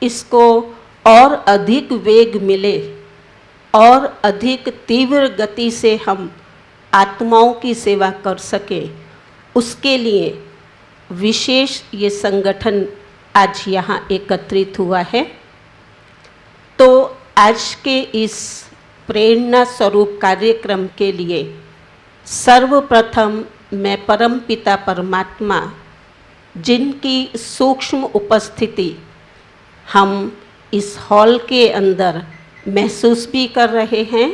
इसको और अधिक वेग मिले और अधिक तीव्र गति से हम आत्माओं की सेवा कर सकें, उसके लिए विशेष ये संगठन आज यहाँ एकत्रित हुआ है। तो आज के इस प्रेरणा स्वरूप कार्यक्रम के लिए सर्वप्रथम मैं परमपिता परमात्मा, जिनकी सूक्ष्म उपस्थिति हम इस हॉल के अंदर महसूस भी कर रहे हैं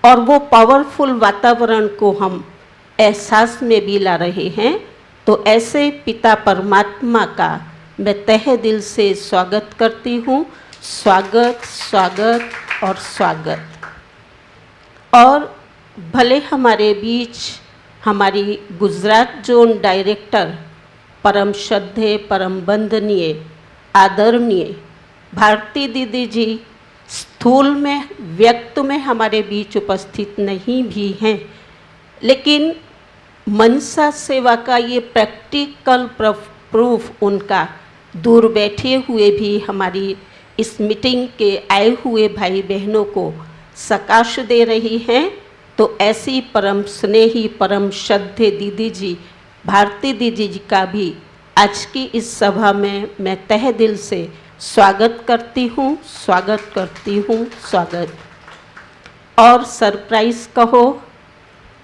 और वो पावरफुल वातावरण को हम एहसास में भी ला रहे हैं, तो ऐसे पिता परमात्मा का मैं तहे दिल से स्वागत करती हूँ। स्वागत, स्वागत और स्वागत। और भले हमारे बीच हमारी गुजरात जोन डायरेक्टर परम श्रद्धेय, परम वंदनीय, आदरणीय भारती दीदी जी स्थूल में, व्यक्त में हमारे बीच उपस्थित नहीं भी हैं, लेकिन मनसा सेवा का ये प्रैक्टिकल प्रूफ उनका दूर बैठे हुए भी हमारी इस मीटिंग के आए हुए भाई बहनों को सकाश दे रही हैं। तो ऐसी परम स्नेही, परम श्रद्धेय दीदी जी, भारती दीदी जी का भी आज की इस सभा में मैं तहे दिल से स्वागत करती हूँ, स्वागत करती हूँ, स्वागत। और सरप्राइज कहो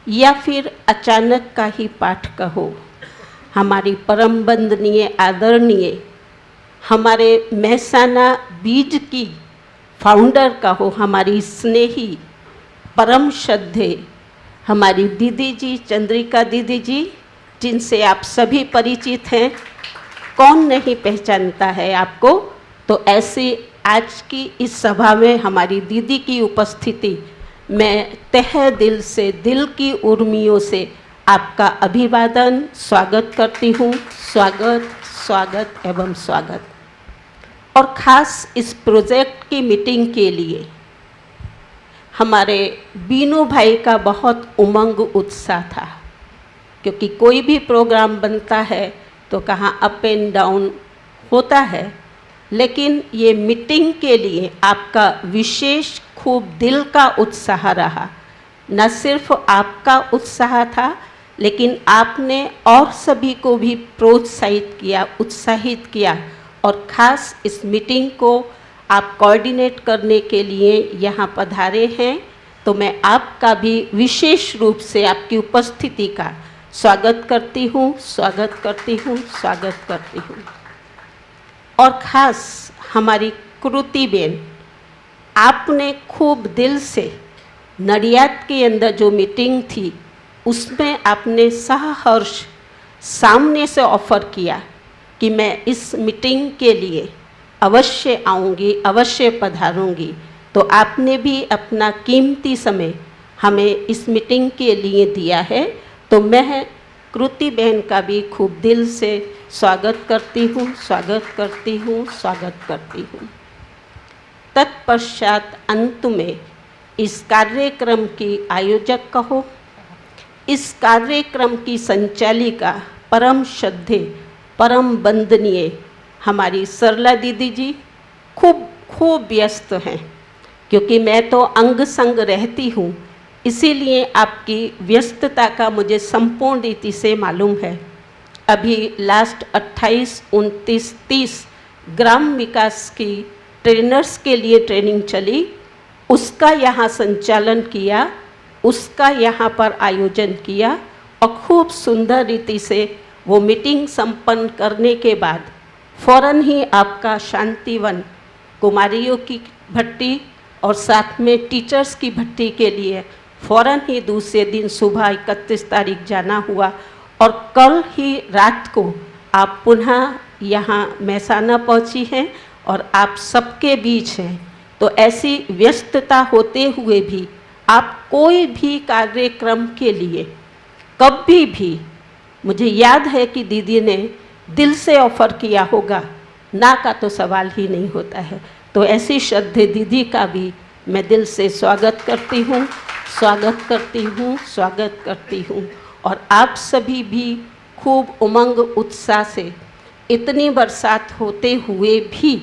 या फिर अचानक का ही पाठ कहो, हमारी परम वंदनीय, आदरणीय, हमारे महसाना बीज की फाउंडर कहो, हमारी स्नेही, परम श्रद्धेय हमारी दीदी जी, चंद्रिका दीदी जी, जिनसे आप सभी परिचित हैं, कौन नहीं पहचानता है आपको। तो ऐसी आज की इस सभा में हमारी दीदी की उपस्थिति मैं तहे दिल से, दिल की उर्मियों से आपका अभिवादन, स्वागत करती हूँ। स्वागत, स्वागत एवं स्वागत। और ख़ास इस प्रोजेक्ट की मीटिंग के लिए हमारे बीनू भाई का बहुत उमंग, उत्साह था, क्योंकि कोई भी प्रोग्राम बनता है तो कहाँ अप एंड डाउन होता है, लेकिन ये मीटिंग के लिए आपका विशेष खूब दिल का उत्साह रहा। न सिर्फ आपका उत्साह था, लेकिन आपने और सभी को भी प्रोत्साहित किया, उत्साहित किया। और ख़ास इस मीटिंग को आप कोऑर्डिनेट करने के लिए यहाँ पधारे हैं, तो मैं आपका भी विशेष रूप से आपकी उपस्थिति का स्वागत करती हूँ, स्वागत करती हूँ, स्वागत करती हूँ। और ख़ास हमारी कृति बेन, आपने खूब दिल से नडियाद के अंदर जो मीटिंग थी उसमें आपने सहर्ष सामने से ऑफ़र किया कि मैं इस मीटिंग के लिए अवश्य आऊँगी, अवश्य पधारूँगी। तो आपने भी अपना कीमती समय हमें इस मीटिंग के लिए दिया है, तो मैं कृति बहन का भी खूब दिल से स्वागत करती हूँ, स्वागत करती हूँ, स्वागत करती हूँ। तत्पश्चात अंत में इस कार्यक्रम की आयोजक कहो, इस कार्यक्रम की संचालिका परम श्रद्धेय, परम वंदनीय हमारी सरला दीदी जी खूब व्यस्त हैं, क्योंकि मैं तो अंग संग रहती हूँ, इसीलिए आपकी व्यस्तता का मुझे संपूर्ण रीति से मालूम है। अभी लास्ट 28, 29, 30 ग्राम विकास की ट्रेनर्स के लिए ट्रेनिंग चली, उसका यहाँ संचालन किया, उसका यहाँ पर आयोजन किया और खूब सुंदर रीति से वो मीटिंग संपन्न करने के बाद फ़ौरन ही आपका शांतिवन, कुमारियों की भट्टी और साथ में टीचर्स की भट्टी के लिए फ़ौरन ही दूसरे दिन सुबह 31 तारीख जाना हुआ और कल ही रात को आप पुनः यहाँ महसाना पहुँची हैं और आप सबके बीच हैं। तो ऐसी व्यस्तता होते हुए भी आप कोई भी कार्यक्रम के लिए कभी भी, मुझे याद है कि दीदी ने दिल से ऑफ़र किया होगा, ना का तो सवाल ही नहीं होता है। तो ऐसी श्रद्धेय दीदी का भी मैं दिल से स्वागत करती हूँ, स्वागत करती हूँ, स्वागत करती हूँ। और आप सभी भी खूब उमंग उत्साह से, इतनी बरसात होते हुए भी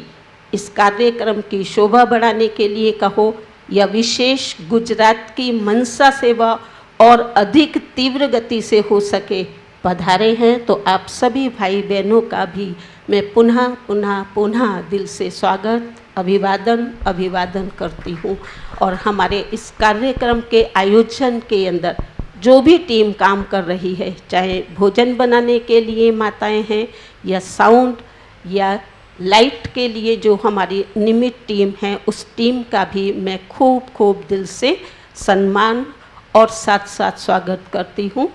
इस कार्यक्रम की शोभा बढ़ाने के लिए कहो या विशेष गुजरात की मनसा सेवा और अधिक तीव्र गति से हो सके पधारे हैं, तो आप सभी भाई बहनों का भी मैं पुनः पुनः पुनः दिल से स्वागत अभिवादन करती हूँ। और हमारे इस कार्यक्रम के आयोजन के अंदर जो भी टीम काम कर रही है, चाहे भोजन बनाने के लिए माताएं हैं या साउंड या लाइट के लिए जो हमारी निमित टीम है, उस टीम का भी मैं खूब खूब दिल से सम्मान और साथ साथ स्वागत करती हूँ।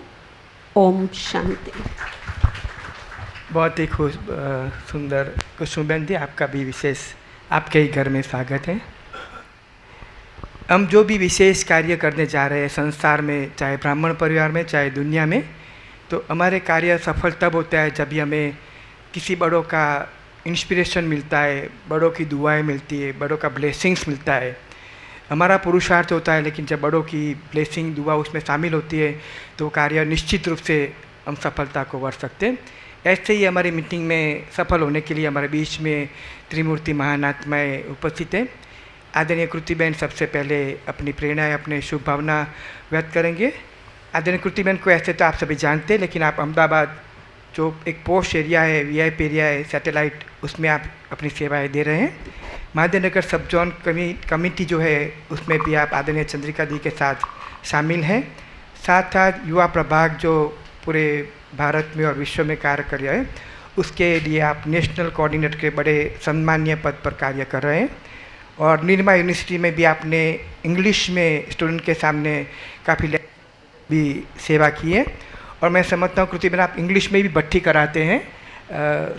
ओम शांति। बहुत ही सुंदर कुसुमबेन जी, आपका भी विशेष आपके ही घर में स्वागत है। हम जो भी विशेष कार्य करने जा रहे हैं संसार में, चाहे ब्राह्मण परिवार में चाहे दुनिया में, तो हमारे कार्य सफल तब होता है जब भी हमें किसी बड़ों का इंस्पिरेशन मिलता है, बड़ों की दुआएं मिलती है, बड़ों का ब्लेसिंग्स मिलता है। हमारा पुरुषार्थ होता है, लेकिन जब बड़ों की ब्लेसिंग दुआ उसमें शामिल होती है तो कार्य निश्चित रूप से हम सफलता को वर सकते हैं। ऐसे ही हमारी मीटिंग में सफल होने के लिए हमारे बीच में त्रिमूर्ति महान आत्माएँ उपस्थित हैं। आदरणीय कृतिबेन सबसे पहले अपनी प्रेरणाएँ, अपने शुभ भावना व्यक्त करेंगे। आदरणीय कृतिबेन को ऐसे तो आप सभी जानते हैं, लेकिन आप अहमदाबाद जो एक पोस्ट एरिया है, वीआईपी एरिया है, सैटेलाइट, उसमें आप अपनी सेवाएं दे रहे हैं। महादेवनगर सब जोन कमेटी जो है उसमें भी आप आदरणीय चंद्रिका दी के साथ शामिल हैं। साथ साथ युवा प्रभाग जो पूरे भारत में और विश्व में कार्य कर रहा है, उसके लिए आप नेशनल कोऑर्डिनेटर के बड़े सम्मानीय पद पर कार्य कर रहे हैं। और निर्मा यूनिवर्सिटी में भी आपने इंग्लिश में स्टूडेंट के सामने काफ़ी भी सेवा की है। और मैं समझता हूँ कृतिबेन आप इंग्लिश में भी भट्ठी कराते हैं,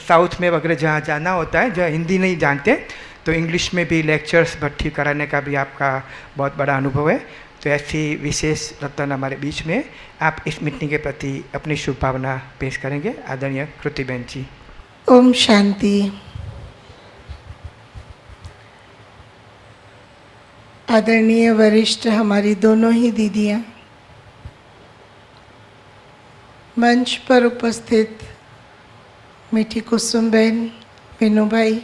साउथ में वगैरह जहाँ जाना होता है, जहाँ हिंदी नहीं जानते, तो इंग्लिश में भी लेक्चर्स भट्ठी कराने का भी आपका बहुत बड़ा अनुभव है। तो ऐसी विशेष रत्न हमारे बीच में, आप इस मीटिंग के प्रति अपनी शुभ भावना पेश करेंगे। आदरणीय कृतिबेन जी। ओम शांति। आदरणीय वरिष्ठ हमारी दोनों ही दीदियाँ, मंच पर उपस्थित मीठी कुसुमबेन, विनू भाई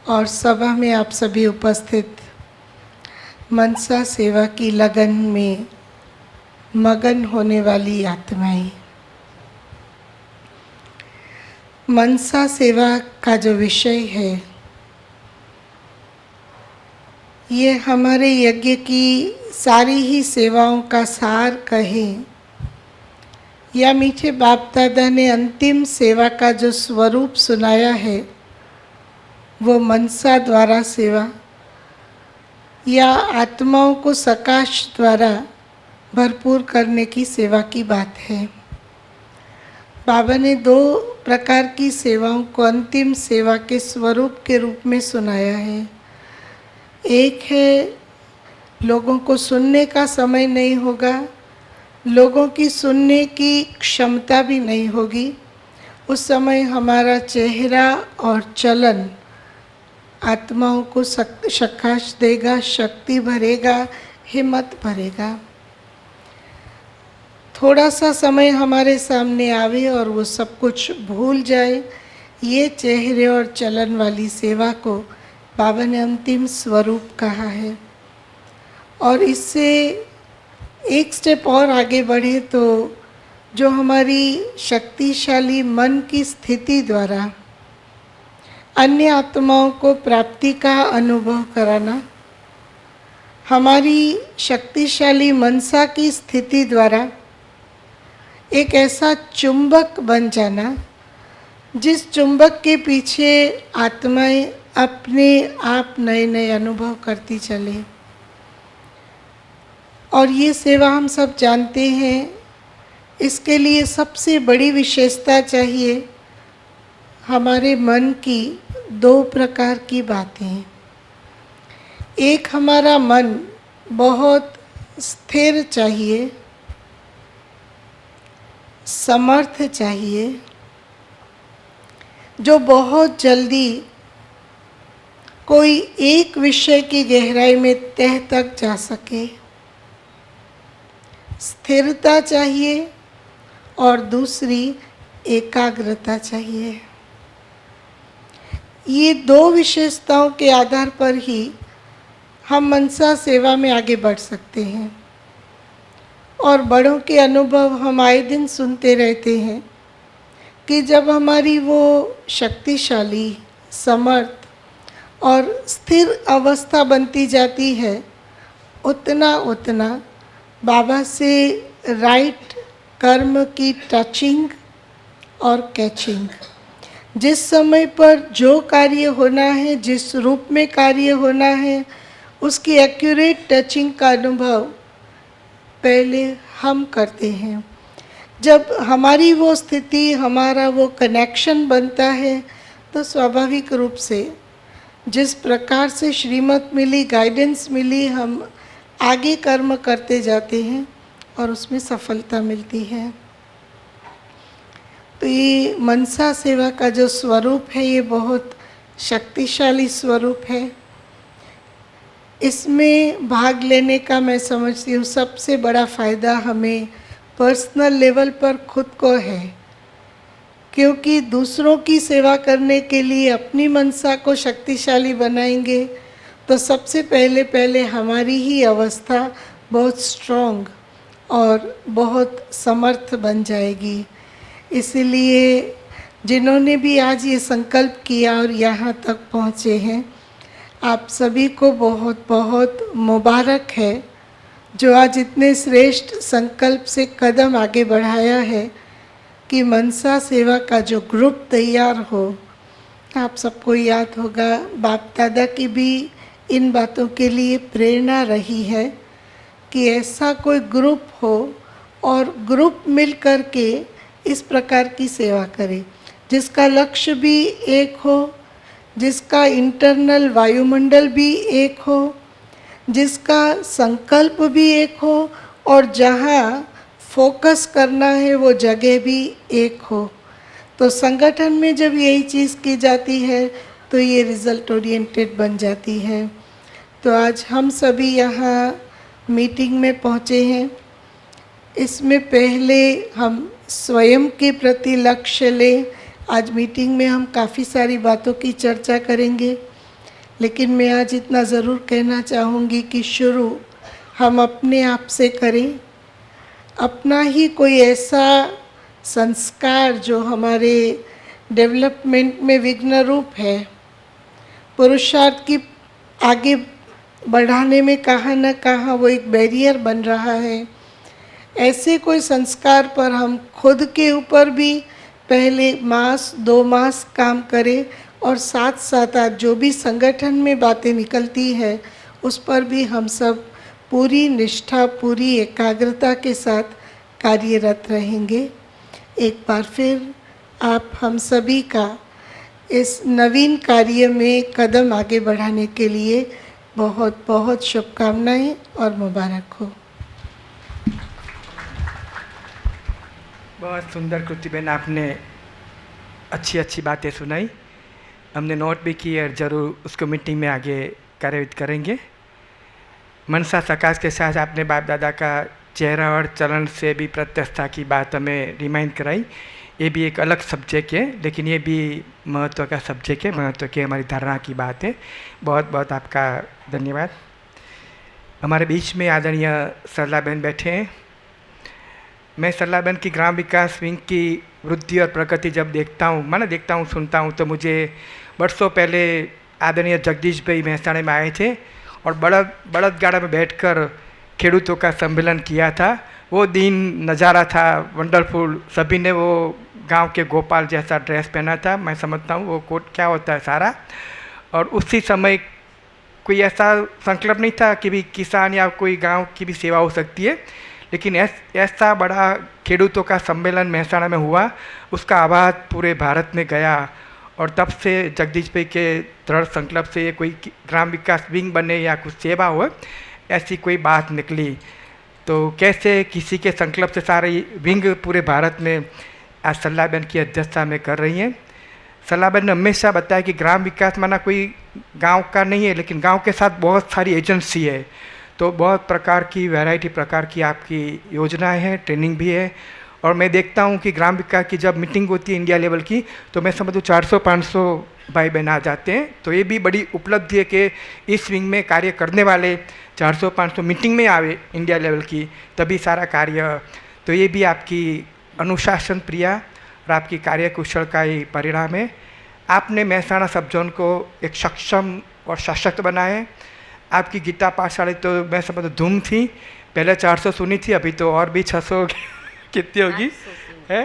और सभा में आप सभी उपस्थित मनसा सेवा की लगन में मगन होने वाली आत्माएं। मनसा सेवा का जो विषय है, ये हमारे यज्ञ की सारी ही सेवाओं का सार कहें या मीठे बाप दादा ने अंतिम सेवा का जो स्वरूप सुनाया है, वो मनसा द्वारा सेवा या आत्माओं को सकाश द्वारा भरपूर करने की सेवा की बात है। बाबा ने 2 प्रकार की सेवाओं को अंतिम सेवा के स्वरूप के रूप में सुनाया है। एक है लोगों को सुनने का समय नहीं होगा, लोगों की सुनने की क्षमता भी नहीं होगी, उस समय हमारा चेहरा और चलन आत्माओं को सकाश देगा, शक्ति भरेगा, हिम्मत भरेगा। थोड़ा सा समय हमारे सामने आवे और वो सब कुछ भूल जाए, ये चेहरे और चलन वाली सेवा को बाबा ने अंतिम स्वरूप कहा है। और इससे एक स्टेप और आगे बढ़े तो जो हमारी शक्तिशाली मन की स्थिति द्वारा अन्य आत्माओं को प्राप्ति का अनुभव कराना, हमारी शक्तिशाली मनसा की स्थिति द्वारा एक ऐसा चुंबक बन जाना जिस चुंबक के पीछे आत्माएं अपने आप नए नए अनुभव करती चले। और ये सेवा हम सब जानते हैं, इसके लिए सबसे बड़ी विशेषता चाहिए हमारे मन की 2 प्रकार की बातें। एक हमारा मन बहुत स्थिर चाहिए, समर्थ चाहिए, जो बहुत जल्दी कोई एक विषय की गहराई में तह तक जा सके। स्थिरता चाहिए और दूसरी एकाग्रता चाहिए। ये दो विशेषताओं के आधार पर ही हम मनसा सेवा में आगे बढ़ सकते हैं। और बड़ों के अनुभव हम आए दिन सुनते रहते हैं कि जब हमारी वो शक्तिशाली, समर्थ और स्थिर अवस्था बनती जाती है, उतना उतना बाबा से राइट कर्म की टचिंग और कैचिंग, जिस समय पर जो कार्य होना है, जिस रूप में कार्य होना है, उसकी एक्यूरेट टचिंग का अनुभव पहले हम करते हैं। जब हमारी वो स्थिति, हमारा वो कनेक्शन बनता है, तो स्वाभाविक रूप से जिस प्रकार से श्रीमत मिली, गाइडेंस मिली, हम आगे कर्म करते जाते हैं और उसमें सफलता मिलती है। तो ये मनसा सेवा का जो स्वरूप है, ये बहुत शक्तिशाली स्वरूप है। इसमें भाग लेने का मैं समझती हूँ सबसे बड़ा फ़ायदा हमें पर्सनल लेवल पर खुद को है, क्योंकि दूसरों की सेवा करने के लिए अपनी मनसा को शक्तिशाली बनाएंगे तो सबसे पहले हमारी ही अवस्था बहुत स्ट्रॉन्ग और बहुत समर्थ बन जाएगी। इसलिए जिन्होंने भी आज ये संकल्प किया और यहाँ तक पहुँचे हैं, आप सभी को बहुत बहुत मुबारक है जो आज इतने श्रेष्ठ संकल्प से कदम आगे बढ़ाया है कि मनसा सेवा का जो ग्रुप तैयार हो। आप सबको याद होगा बाप दादा की भी इन बातों के लिए प्रेरणा रही है कि ऐसा कोई ग्रुप हो और ग्रुप मिल कर के इस प्रकार की सेवा करे, जिसका लक्ष्य भी एक हो, जिसका इंटरनल वायुमंडल भी एक हो, जिसका संकल्प भी एक हो और जहाँ फोकस करना है वो जगह भी एक हो। तो संगठन में जब यही चीज़ की जाती है तो ये रिज़ल्ट ओरिएंटेड बन जाती है। तो आज हम सभी यहाँ मीटिंग में पहुँचे हैं। इसमें पहले हम स्वयं के प्रति लक्ष्य लें। आज मीटिंग में हम काफ़ी सारी बातों की चर्चा करेंगे, लेकिन मैं आज इतना ज़रूर कहना चाहूँगी कि शुरू हम अपने आप से करें। अपना ही कोई ऐसा संस्कार जो हमारे डेवलपमेंट में विघ्न रूप है, पुरुषार्थ की आगे बढ़ाने में कहाँ न कहाँ वो एक बैरियर बन रहा है, ऐसे कोई संस्कार पर हम खुद के ऊपर भी पहले मास 2 मास काम करें और साथ साथ आज जो भी संगठन में बातें निकलती है उस पर भी हम सब पूरी निष्ठा, पूरी एकाग्रता के साथ कार्यरत रहेंगे। एक बार फिर आप हम सभी का इस नवीन कार्य में कदम आगे बढ़ाने के लिए बहुत बहुत शुभकामनाएं और मुबारक हो। बहुत सुंदर कृति बहन, आपने अच्छी अच्छी बातें सुनाई, हमने नोट भी की और ज़रूर उसको मीटिंग में आगे कार्यान्वित करेंगे। मनसा सकाश के साथ आपने बाप दादा का चेहरा और चलन से भी प्रत्यक्षता की बात हमें रिमाइंड कराई। ये भी एक अलग सब्जेक्ट है, लेकिन ये भी महत्व का सब्जेक्ट है, महत्व की हमारी धारणा की बात है। बहुत बहुत आपका धन्यवाद। हमारे बीच में आदरणीय सरला बहन बैठे हैं। मैं सरला बहन की ग्राम विकास विंग की वृद्धि और प्रगति जब देखता हूँ, सुनता हूँ, तो मुझे वर्षों पहले आदरणीय जगदीश भाई महसाणे में आए थे और बड़दगाड़ा में बैठकर खेडूतों का सम्मेलन किया था। वो दिन नज़ारा था वंडरफुल। सभी ने वो गांव के गोपाल जैसा ड्रेस पहना था। मैं समझता हूँ वो कोट क्या होता है सारा। और उसी समय कोई ऐसा संकल्प नहीं था कि भी किसान या कोई गांव की भी सेवा हो सकती है, लेकिन ऐसा बड़ा खेडूतों का सम्मेलन महसाणा में हुआ, उसका आवाज़ पूरे भारत में गया। और तब से जगदीश भाई के दृढ़ संकल्प से ये कोई ग्राम विकास विंग बने या कुछ सेवा हो, ऐसी कोई बात निकली। तो कैसे किसी के संकल्प से सारे विंग पूरे भारत में आज सरला बहन की अध्यक्षता में कर रही हैं। सरला बहन ने हमेशा बताया कि ग्राम विकास माना कोई गांव का नहीं है, लेकिन गांव के साथ बहुत सारी एजेंसी है। तो बहुत प्रकार की वैरायटी प्रकार की आपकी योजनाएं हैं, ट्रेनिंग भी है और मैं देखता हूँ कि ग्राम विकास की जब मीटिंग होती है इंडिया लेवल की, तो मैं समझूँ 400-500 भाई बहन आ जाते हैं। तो ये भी बड़ी उपलब्धि है कि इस विंग में कार्य करने वाले 400-500 मीटिंग में आवे इंडिया लेवल की, तभी सारा कार्य। तो ये भी आपकी अनुशासन प्रिया और आपकी कार्यकुशल का ही परिणाम है। आपने महसाणा सब जोन को एक सक्षम और सशक्त बनाया है। आपकी गीता पाठशाला तो मैं समझ धूम थी, पहले 400 सुनी थी, अभी तो और भी 600 कितनी होगी है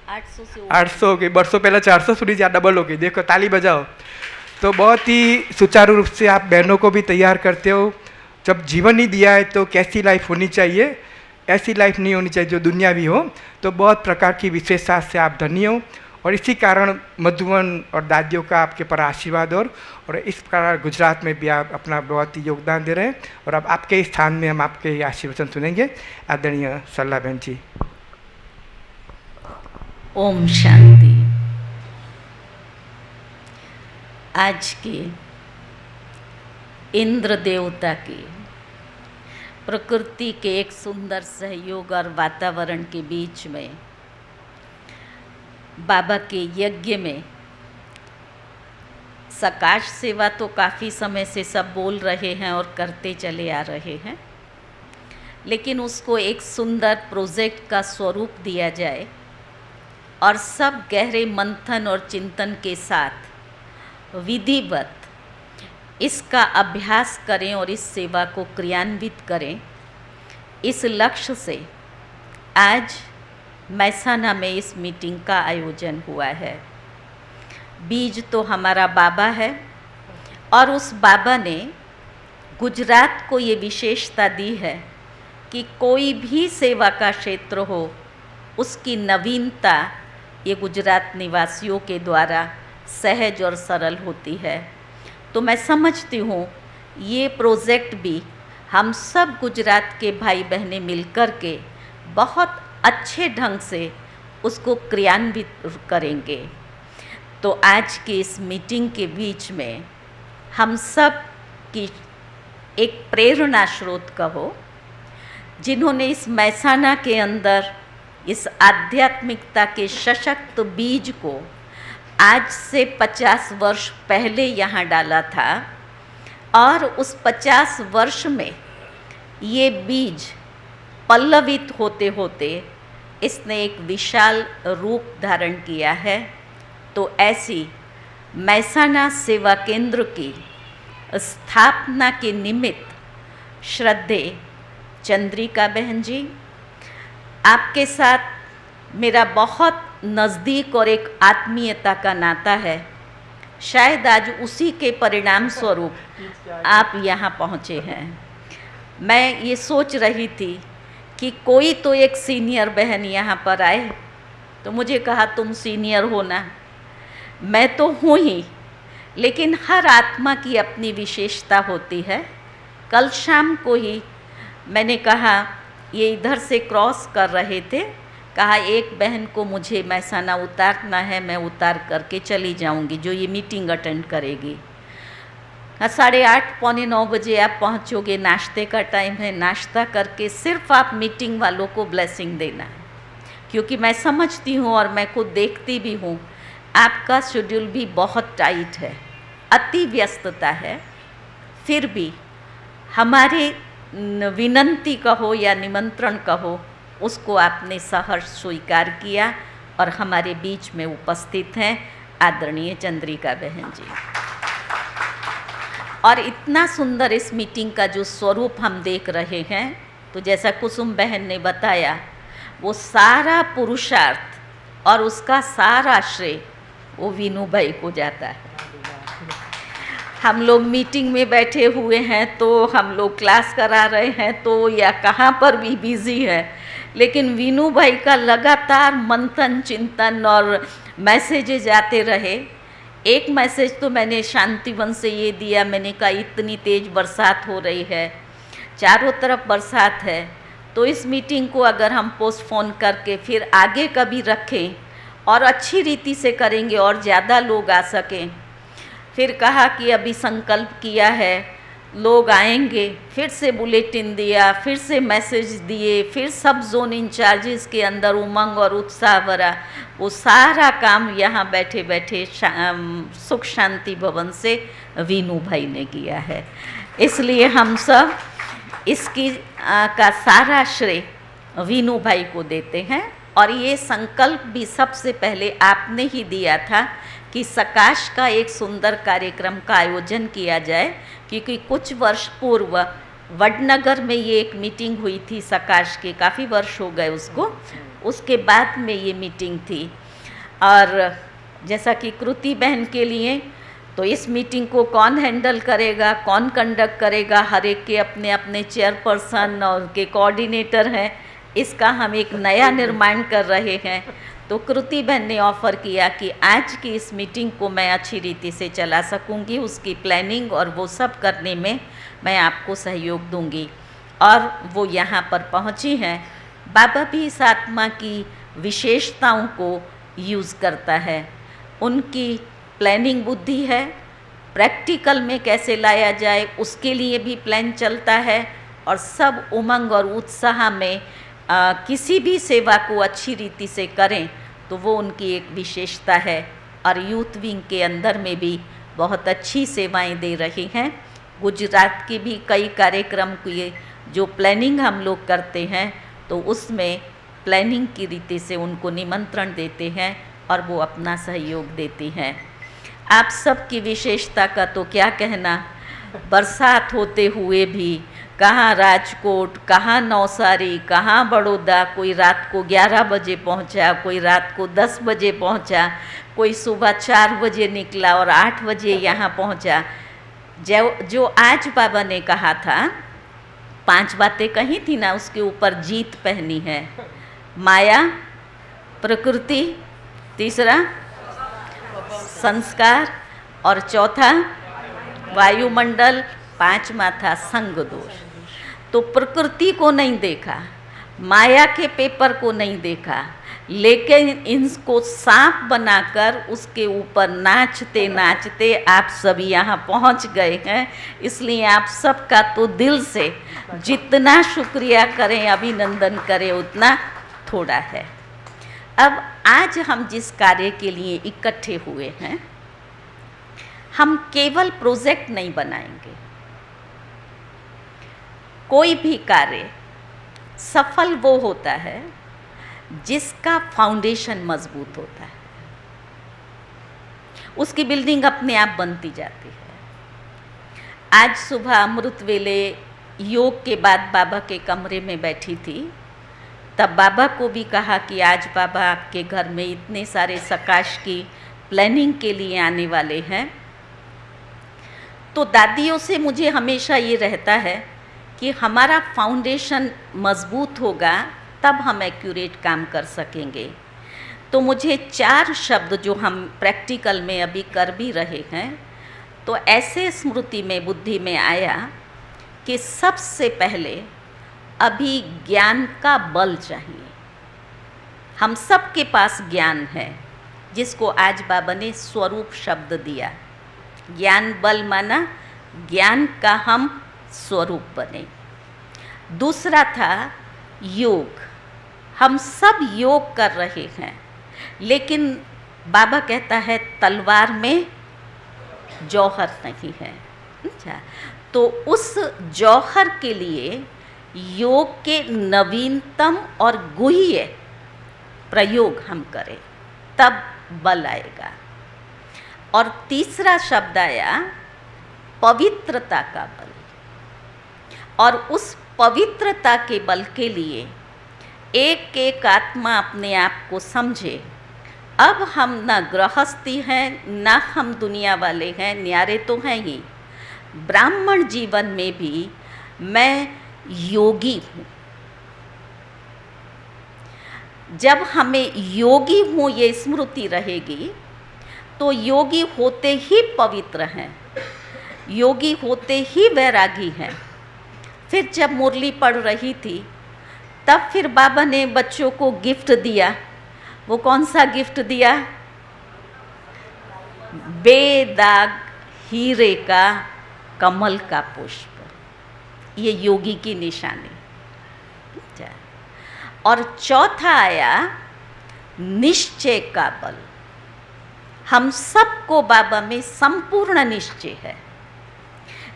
800 होगी। बरसों पहले 400 सुनी थी, डबल होगी। देखो ताली बजाओ। तो बहुत ही सुचारू रूप से आप बहनों को भी तैयार करते हो। जब जीवन ही दिया है तो कैसी लाइफ होनी चाहिए, ऐसी लाइफ नहीं होनी चाहिए जो दुनियावी हो। तो बहुत प्रकार की विशेषता से आप धनी हो, और इसी कारण मधुवन और दादियों का आपके पर आशीर्वाद और इस प्रकार गुजरात में भी आप अपना बहुत ही योगदान दे रहे हैं। और अब आपके स्थान में हम आपके आशीर्वचन सुनेंगे। आदरणीय सरला बहन जी। ओम शांति। आज के इंद्र देवता की प्रकृति के एक सुंदर सहयोग और वातावरण के बीच में बाबा के यज्ञ में सकाश सेवा तो काफ़ी समय से सब बोल रहे हैं और करते चले आ रहे हैं, लेकिन उसको एक सुंदर प्रोजेक्ट का स्वरूप दिया जाए और सब गहरे मंथन और चिंतन के साथ विधिवत इसका अभ्यास करें और इस सेवा को क्रियान्वित करें। इस लक्ष्य से आज मैसाना में इस मीटिंग का आयोजन हुआ है। बीज तो हमारा बाबा है और उस बाबा ने गुजरात को ये विशेषता दी है कि कोई भी सेवा का क्षेत्र हो, उसकी नवीनता ये गुजरात निवासियों के द्वारा सहज और सरल होती है। तो मैं समझती हूँ ये प्रोजेक्ट भी हम सब गुजरात के भाई बहनें मिलकर के बहुत अच्छे ढंग से उसको क्रियान्वित करेंगे। तो आज की इस मीटिंग के बीच में हम सब की एक प्रेरणा स्रोत कहो, जिन्होंने इस मैसाना के अंदर इस आध्यात्मिकता के सशक्त बीज को आज से 50 वर्ष पहले यहाँ डाला था, और उस 50 वर्ष में ये बीज पल्लवित होते होते इसने एक विशाल रूप धारण किया है। तो ऐसी मैसाना सेवा केंद्र की स्थापना के निमित्त श्रद्धे चंद्रिका बहन जी, आपके साथ मेरा बहुत नज़दीक और एक आत्मीयता का नाता है। शायद आज उसी के परिणाम स्वरूप आप यहाँ पहुँचे हैं। मैं ये सोच रही थी कि कोई तो एक सीनियर बहन यहाँ पर आए, तो मुझे कहा तुम सीनियर हो ना। मैं तो हूँ ही, लेकिन हर आत्मा की अपनी विशेषता होती है। कल शाम को ही मैंने कहा, ये इधर से क्रॉस कर रहे थे, कहा एक बहन को मुझे मैसाना उतारना है, मैं उतार करके चली जाऊंगी, जो ये मीटिंग अटेंड करेगी। 8:30 पौने 9 बजे आप पहुंचोगे, नाश्ते का टाइम है, नाश्ता करके सिर्फ आप मीटिंग वालों को ब्लेसिंग देना है। क्योंकि मैं समझती हूँ और मैं खुद देखती भी हूँ, आपका शेड्यूल भी बहुत टाइट है, अति व्यस्तता है। फिर भी हमारी विनंती कहो या निमंत्रण कहो, उसको आपने सहर्ष स्वीकार किया और हमारे बीच में उपस्थित हैं आदरणीय चंद्रिका बहन जी। और इतना सुंदर इस मीटिंग का जो स्वरूप हम देख रहे हैं, तो जैसा कुसुम बहन ने बताया, वो सारा पुरुषार्थ और उसका सारा श्रेय वो वीनू भाई को जाता है। हम लोग मीटिंग में बैठे हुए हैं, तो हम लोग क्लास करा रहे हैं, तो या कहाँ पर भी बिजी है, लेकिन वीनू भाई का लगातार मंथन चिंतन और मैसेजेज आते रहे। एक मैसेज तो मैंने शांतिवन से ये दिया, मैंने कहा इतनी तेज़ बरसात हो रही है, चारों तरफ बरसात है, तो इस मीटिंग को अगर हम पोस्टपोन करके फिर आगे कभी रखें और अच्छी रीति से करेंगे और ज़्यादा लोग आ सकें। फिर कहा कि अभी संकल्प किया है, लोग आएंगे, फिर से बुलेटिन दिया, फिर से मैसेज दिए, फिर सब जोन इंचार्जेस के अंदर उमंग और उत्साह भरा। वो सारा काम यहाँ बैठे बैठे सुख शांति भवन से वीनू भाई ने किया है। इसलिए हम सब इसकी का सारा श्रेय वीनू भाई को देते हैं। और ये संकल्प भी सबसे पहले आपने ही दिया था कि सकाश का एक सुंदर कार्यक्रम का आयोजन किया जाए, क्योंकि कुछ वर्ष पूर्व वडनगर में ये एक मीटिंग हुई थी सकाश की, काफ़ी वर्ष हो गए उसको, उसके बाद में ये मीटिंग थी। और जैसा कि कृति बहन के लिए तो इस मीटिंग को कौन हैंडल करेगा, कौन कंडक्ट करेगा, हर एक के अपने अपने चेयरपर्सन और के कोऑर्डिनेटर हैं। इसका हम एक नया निर्माण कर रहे हैं। तो कृति बहन ने ऑफ़र किया कि आज की इस मीटिंग को मैं अच्छी रीति से चला सकूंगी, उसकी प्लानिंग और वो सब करने में मैं आपको सहयोग दूंगी। और वो यहाँ पर पहुँची हैं। बाबा भी इस आत्मा की विशेषताओं को यूज़ करता है। उनकी प्लानिंग बुद्धि है, प्रैक्टिकल में कैसे लाया जाए उसके लिए भी प्लान चलता है। और सब उमंग और उत्साह में किसी भी सेवा को अच्छी रीति से करें तो वो उनकी एक विशेषता है। और यूथ विंग के अंदर में भी बहुत अच्छी सेवाएं दे रही हैं। गुजरात की भी कई कार्यक्रम की जो प्लानिंग हम लोग करते हैं तो उसमें प्लानिंग की रीति से उनको निमंत्रण देते हैं और वो अपना सहयोग देती हैं। आप सब की विशेषता का तो क्या कहना, बरसात होते हुए भी कहाँ राजकोट, कहाँ नौसारी, कहाँ बड़ौदा, कोई रात को 11 बजे पहुँचा, कोई रात को 10 बजे पहुँचा, कोई सुबह 4 बजे निकला और 8 बजे यहाँ पहुँचा। जो आज बाबा ने कहा था, 5 बातें कही थी ना, उसके ऊपर जीत पहनी है। माया, प्रकृति, तीसरा संस्कार और चौथा वायुमंडल, 5वां था संग दोष। तो प्रकृति को नहीं देखा, माया के पेपर को नहीं देखा, लेकिन इनको सांप बनाकर उसके ऊपर नाचते नाचते आप सभी यहाँ पहुँच गए हैं। इसलिए आप सबका तो दिल से जितना शुक्रिया करें, अभिनंदन करें, उतना थोड़ा है। अब आज हम जिस कार्य के लिए इकट्ठे हुए हैं, हम केवल प्रोजेक्ट नहीं बनाएंगे। कोई भी कार्य सफल वो होता है जिसका फाउंडेशन मजबूत होता है, उसकी बिल्डिंग अपने आप बनती जाती है। आज सुबह अमृत वेले योग के बाद बाबा के कमरे में बैठी थी, तब बाबा को भी कहा कि आज बाबा आपके घर में इतने सारे सकाश की प्लानिंग के लिए आने वाले हैं। तो दादियों से मुझे हमेशा ये रहता है कि हमारा फाउंडेशन मजबूत होगा तब हम एक्यूरेट काम कर सकेंगे। तो मुझे 4 शब्द जो हम प्रैक्टिकल में अभी कर भी रहे हैं, तो ऐसे स्मृति में, बुद्धि में आया कि सबसे पहले अभी ज्ञान का बल चाहिए। हम सब के पास ज्ञान है, जिसको आज बाबा ने स्वरूप शब्द दिया। ज्ञान बल माना ज्ञान का हम स्वरूप बने। दूसरा था योग। हम सब योग कर रहे हैं, लेकिन बाबा कहता है तलवार में जौहर नहीं है। अच्छा, तो उस जौहर के लिए योग के नवीनतम और गुह्य प्रयोग हम करें, तब बल आएगा। और तीसरा शब्द आया पवित्रता का बल। और उस पवित्रता के बल के लिए एक एक आत्मा अपने आप को समझे। अब हम न गृहस्थी हैं, न हम दुनिया वाले हैं, न्यारे तो हैं ही। ब्राह्मण जीवन में भी मैं योगी हूँ। जब हमें योगी हूँ ये स्मृति रहेगी, तो योगी होते ही पवित्र हैं, योगी होते ही वैरागी हैं। फिर जब मुरली पढ़ रही थी, तब फिर बाबा ने बच्चों को गिफ्ट दिया। वो कौन सा गिफ्ट दिया? बेदाग हीरे का कमल का पुष्प, ये योगी की निशानी। और चौथा आया निश्चय का बल। हम सबको बाबा में संपूर्ण निश्चय है,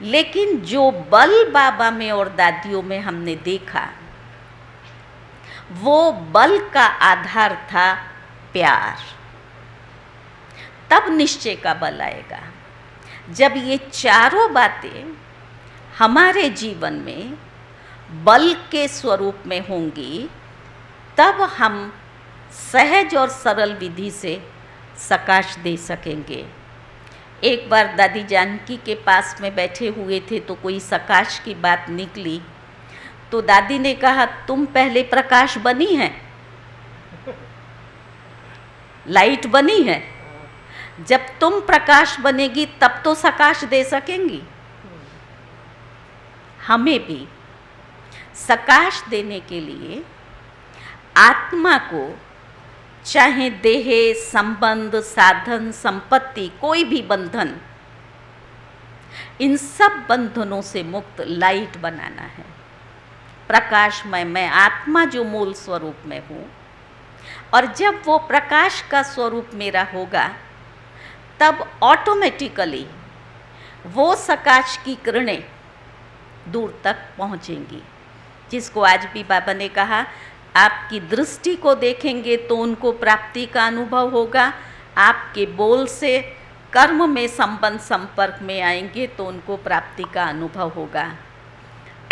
लेकिन जो बल बाबा में और दादियों में हमने देखा, वो बल का आधार था प्यार। तब निश्चय का बल आएगा। जब ये चारों बातें हमारे जीवन में बल के स्वरूप में होंगी, तब हम सहज और सरल विधि से सकाश दे सकेंगे। एक बार दादी जानकी के पास में बैठे हुए थे तो कोई सकाश की बात निकली, तो दादी ने कहा, तुम पहले प्रकाश बनी है, लाइट बनी है, जब तुम प्रकाश बनेगी तब तो सकाश दे सकेंगी। हमें भी सकाश देने के लिए आत्मा को, चाहे देह, संबंध, साधन, संपत्ति, कोई भी बंधन, इन सब बंधनों से मुक्त लाइट बनाना है। प्रकाशमय मैं आत्मा जो मूल स्वरूप में हूँ, और जब वो प्रकाश का स्वरूप मेरा होगा, तब ऑटोमेटिकली वो सकाश की किरणें दूर तक पहुँचेंगी। जिसको आज भी बाबा ने कहा, आपकी दृष्टि को देखेंगे तो उनको प्राप्ति का अनुभव होगा, आपके बोल से कर्म में संबंध संपर्क में आएंगे तो उनको प्राप्ति का अनुभव होगा।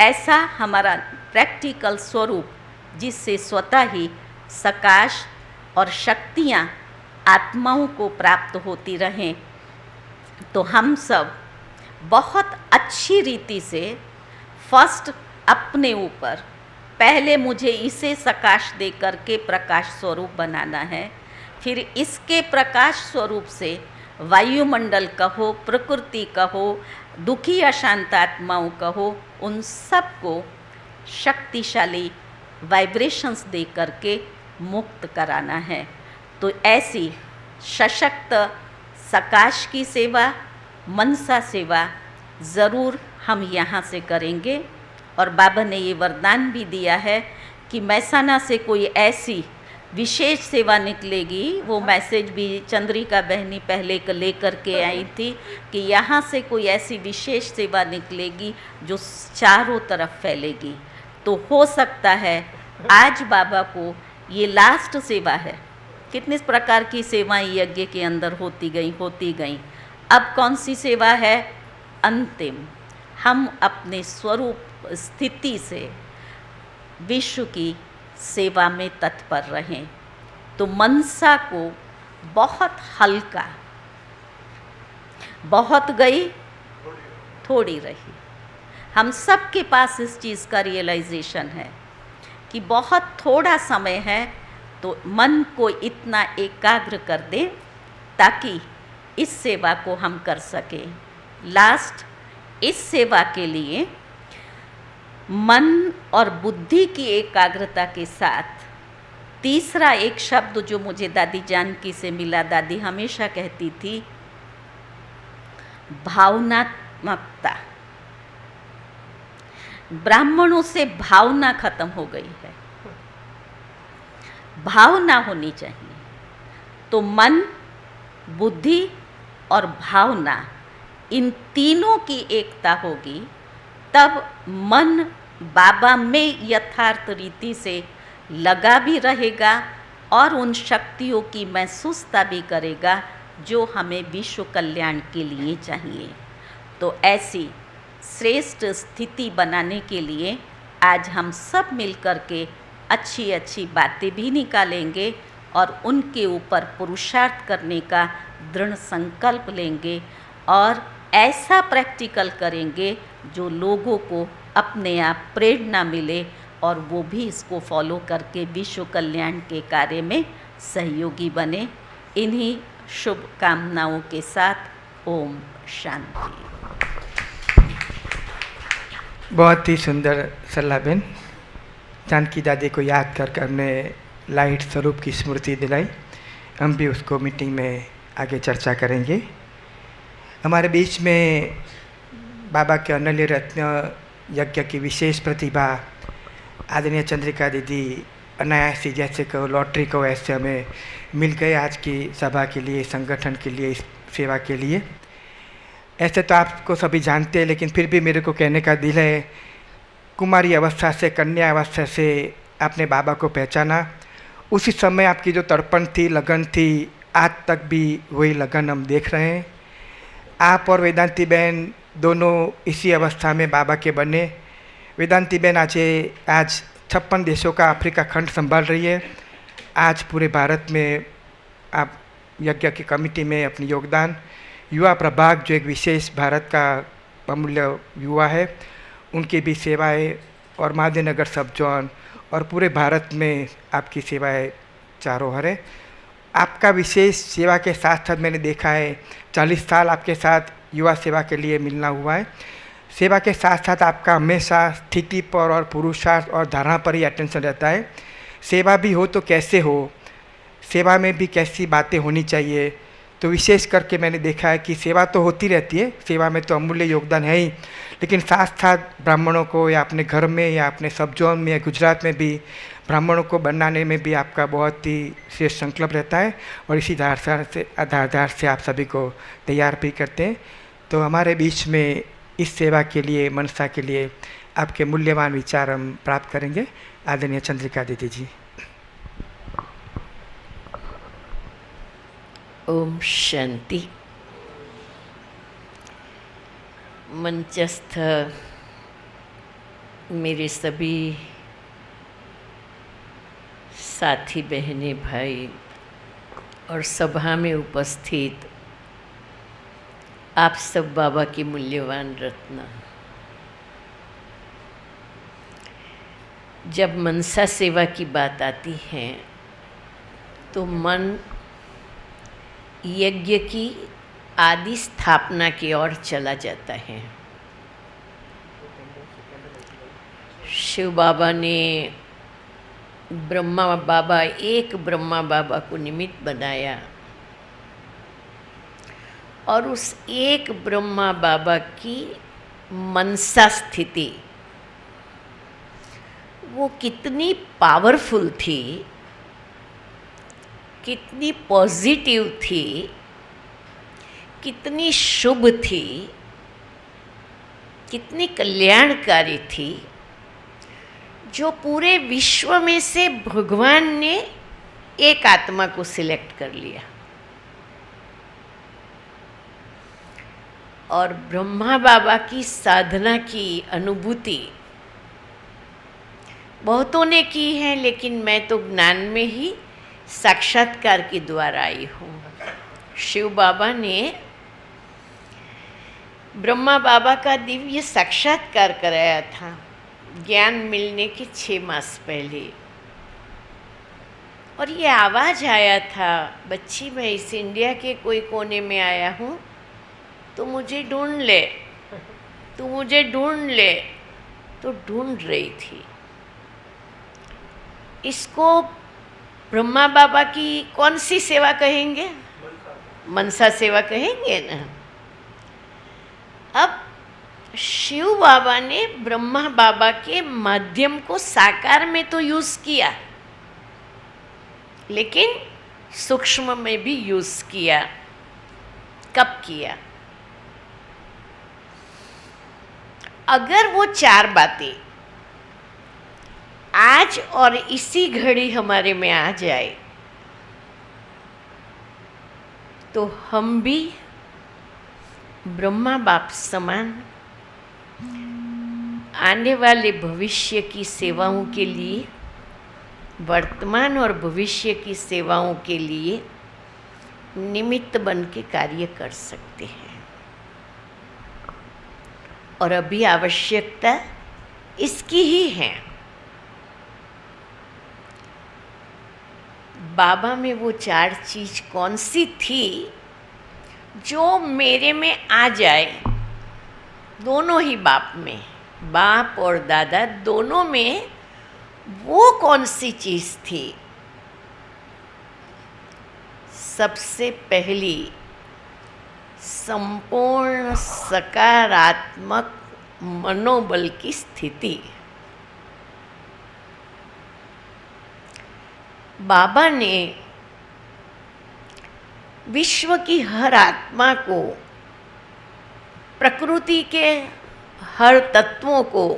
ऐसा हमारा प्रैक्टिकल स्वरूप, जिससे स्वतः ही सकाश और शक्तियाँ आत्माओं को प्राप्त होती रहें, तो हम सब बहुत अच्छी रीति से फर्स्ट अपने ऊपर पहले मुझे इसे सकाश दे करके प्रकाश स्वरूप बनाना है, फिर इसके प्रकाश स्वरूप से वायुमंडल कहो, प्रकृति कहो, दुखी अशांत आत्माओं कहो, उन सबको शक्तिशाली वाइब्रेशंस दे करके मुक्त कराना है। तो ऐसी सशक्त सकाश की सेवा, मनसा सेवा ज़रूर हम यहाँ से करेंगे। और बाबा ने ये वरदान भी दिया है कि मैसाना से कोई ऐसी विशेष सेवा निकलेगी, वो मैसेज भी चंद्रिका बहनी पहले लेकर के आई थी कि यहाँ से कोई ऐसी विशेष सेवा निकलेगी जो चारों तरफ फैलेगी। तो हो सकता है आज बाबा को ये लास्ट सेवा है। कितने प्रकार की सेवाएं यज्ञ के अंदर होती गई। अब कौन सी सेवा है? अंतिम। हम अपने स्वरूप स्थिति से विश्व की सेवा में तत्पर रहें। तो मनसा को बहुत हल्का, बहुत गई थोड़ी रही। हम सब के पास इस चीज़ का रियलाइजेशन है कि बहुत थोड़ा समय है, तो मन को इतना एकाग्र कर दें ताकि इस सेवा को हम कर सकें। लास्ट, इस सेवा के लिए मन और बुद्धि की एकाग्रता के साथ तीसरा एक शब्द जो मुझे दादी जानकी से मिला, दादी हमेशा कहती थी, भावनात्मकता। ब्राह्मणों से भावना खत्म हो गई है, भावना होनी चाहिए। तो मन, बुद्धि और भावना, इन तीनों की एकता होगी, तब मन बाबा में यथार्थ रीति से लगा भी रहेगा और उन शक्तियों की महसूसता भी करेगा जो हमें विश्व कल्याण के लिए चाहिए। तो ऐसी श्रेष्ठ स्थिति बनाने के लिए आज हम सब मिलकर के अच्छी अच्छी बातें भी निकालेंगे और उनके ऊपर पुरुषार्थ करने का दृढ़ संकल्प लेंगे और ऐसा प्रैक्टिकल करेंगे जो लोगों को अपने आप प्रेरणा मिले और वो भी इसको फॉलो करके विश्व कल्याण के कार्य में सहयोगी बने। इन्हीं शुभकामनाओं के साथ ओम शांति। बहुत ही सुंदर सलाह बहन। जानकी दादी को याद कर हमने लाइट स्वरूप की स्मृति दिलाई। हम भी उसको मीटिंग में आगे चर्चा करेंगे। हमारे बीच में बाबा के अनन्य रत्न यज्ञ की विशेष प्रतिभा आदरणीय चंद्रिका दीदी अनायास ही जैसे को लॉटरी को ऐसे हमें मिल गए आज की सभा के लिए, संगठन के लिए, इस सेवा के लिए। ऐसे तो आपको सभी जानते हैं, लेकिन फिर भी मेरे को कहने का दिल है। कुमारी अवस्था से कन्या अवस्था से आपने बाबा को पहचाना। उसी समय आपकी जो तड़पण थी, लगन थी, आज तक भी वही लगन हम देख रहे हैं। आप और वेदांती बहन दोनों इसी अवस्था में बाबा के बने। वेदांती बहन आज 56 देशों का अफ्रीका खंड संभाल रही है। आज पूरे भारत में आप यज्ञ की कमेटी में अपनी योगदान, युवा प्रभाग जो एक विशेष भारत का अमूल्य युवा है, उनकी भी सेवाएं, और महादेवनगर सब जोन और पूरे भारत में आपकी सेवाएं चारों हर है। आपका विशेष सेवा के साथ साथ मैंने देखा है 40 साल आपके साथ युवा सेवा के लिए मिलना हुआ है। सेवा के साथ साथ आपका हमेशा स्थिति पर और पुरुषार्थ और धारणा पर ही अटेंशन रहता है। सेवा भी हो तो कैसे हो, सेवा में भी कैसी बातें होनी चाहिए। तो विशेष करके मैंने देखा है कि सेवा तो होती रहती है, सेवा में तो अमूल्य योगदान है ही, लेकिन साथ साथ ब्राह्मणों को या अपने घर में या अपने सब जोन में या गुजरात में भी ब्राह्मणों को बनाने में भी आपका बहुत ही श्रेष्ठ संकल्प रहता है, और इसी आधार से आप सभी को तैयार भी करते हैं। तो हमारे बीच में इस सेवा के लिए, मनसा के लिए आपके मूल्यवान विचार हम प्राप्त करेंगे। आदरणीय चंद्रिका दीदी जी। ओम शांति। मंचस्थ मेरे सभी साथी बहनें भाई और सभा में उपस्थित आप सब बाबा की मूल्यवान रत्न। जब मनसा सेवा की बात आती है तो मन यज्ञ की आदि स्थापना की ओर चला जाता है। शिव बाबा ने ब्रह्मा बाबा को निमित्त बनाया, और उस एक ब्रह्मा बाबा की मनसा स्थिति वो कितनी पावरफुल थी, कितनी पॉजिटिव थी, कितनी शुभ थी, कितनी कल्याणकारी थी, जो पूरे विश्व में से भगवान ने एक आत्मा को सिलेक्ट कर लिया। और ब्रह्मा बाबा की साधना की अनुभूति बहुतों ने की है, लेकिन मैं तो ज्ञान में ही साक्षात्कार के द्वारा आई हूँ। शिव बाबा ने ब्रह्मा बाबा का दिव्य साक्षात्कार कराया था ज्ञान मिलने के 6 मास पहले, और ये आवाज़ आया था, बच्ची मैं इस इंडिया के कोई कोने में आया हूँ, तो मुझे ढूंढ ले, तू मुझे ढूंढ ले। तो ढूंढ रही थी। इसको ब्रह्मा बाबा की कौन सी सेवा कहेंगे? मनसा सेवा कहेंगे ना। अब शिव बाबा ने ब्रह्मा बाबा के माध्यम को साकार में तो यूज़ किया, लेकिन सूक्ष्म में भी यूज़ किया। कब किया? अगर वो 4 बातें आज और इसी घड़ी हमारे में आ जाए तो हम भी ब्रह्मा बाप समान आने वाले भविष्य की सेवाओं के लिए, वर्तमान और भविष्य की सेवाओं के लिए निमित्त बन के कार्य कर सकते हैं। और अभी आवश्यकता इसकी ही है। बाबा में वो 4 चीज़ कौन सी थी जो मेरे में आ जाए? दोनों ही बाप में, बाप और दादा दोनों में वो कौन सी चीज़ थी? सबसे पहली संपूर्ण सकारात्मक मनोबल की स्थिति। बाबा ने विश्व की हर आत्मा को, प्रकृति के हर तत्वों को,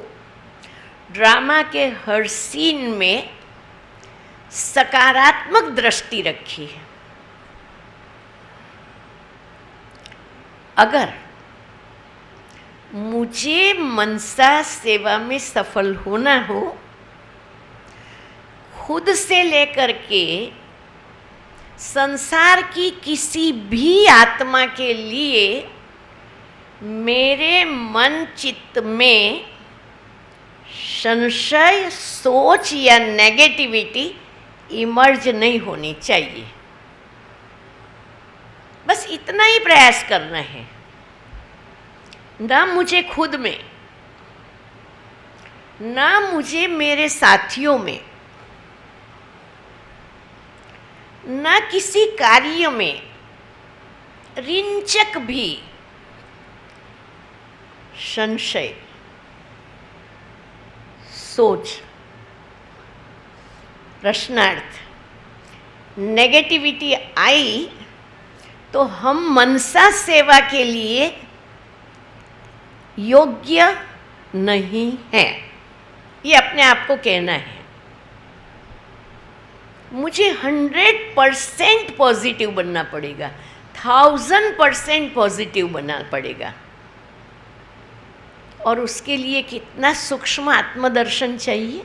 ड्रामा के हर सीन में सकारात्मक दृष्टि रखी है। अगर मुझे मनसा सेवा में सफल होना हो, खुद से लेकर के संसार की किसी भी आत्मा के लिए मेरे मन चित्त में संशय, सोच या नेगेटिविटी इमर्ज नहीं होनी चाहिए। बस इतना ही प्रयास करना है। ना मुझे खुद में, ना मुझे मेरे साथियों में, ना किसी कार्य में रिंचक भी संशय, सोच, प्रश्नार्थ, नेगेटिविटी आई तो हम मनसा सेवा के लिए योग्य नहीं हैं। ये अपने आप को कहना है। मुझे 100% पॉजिटिव बनना पड़ेगा, 1000% पॉजिटिव बनना पड़ेगा। और उसके लिए कितना सूक्ष्म आत्मदर्शन चाहिए।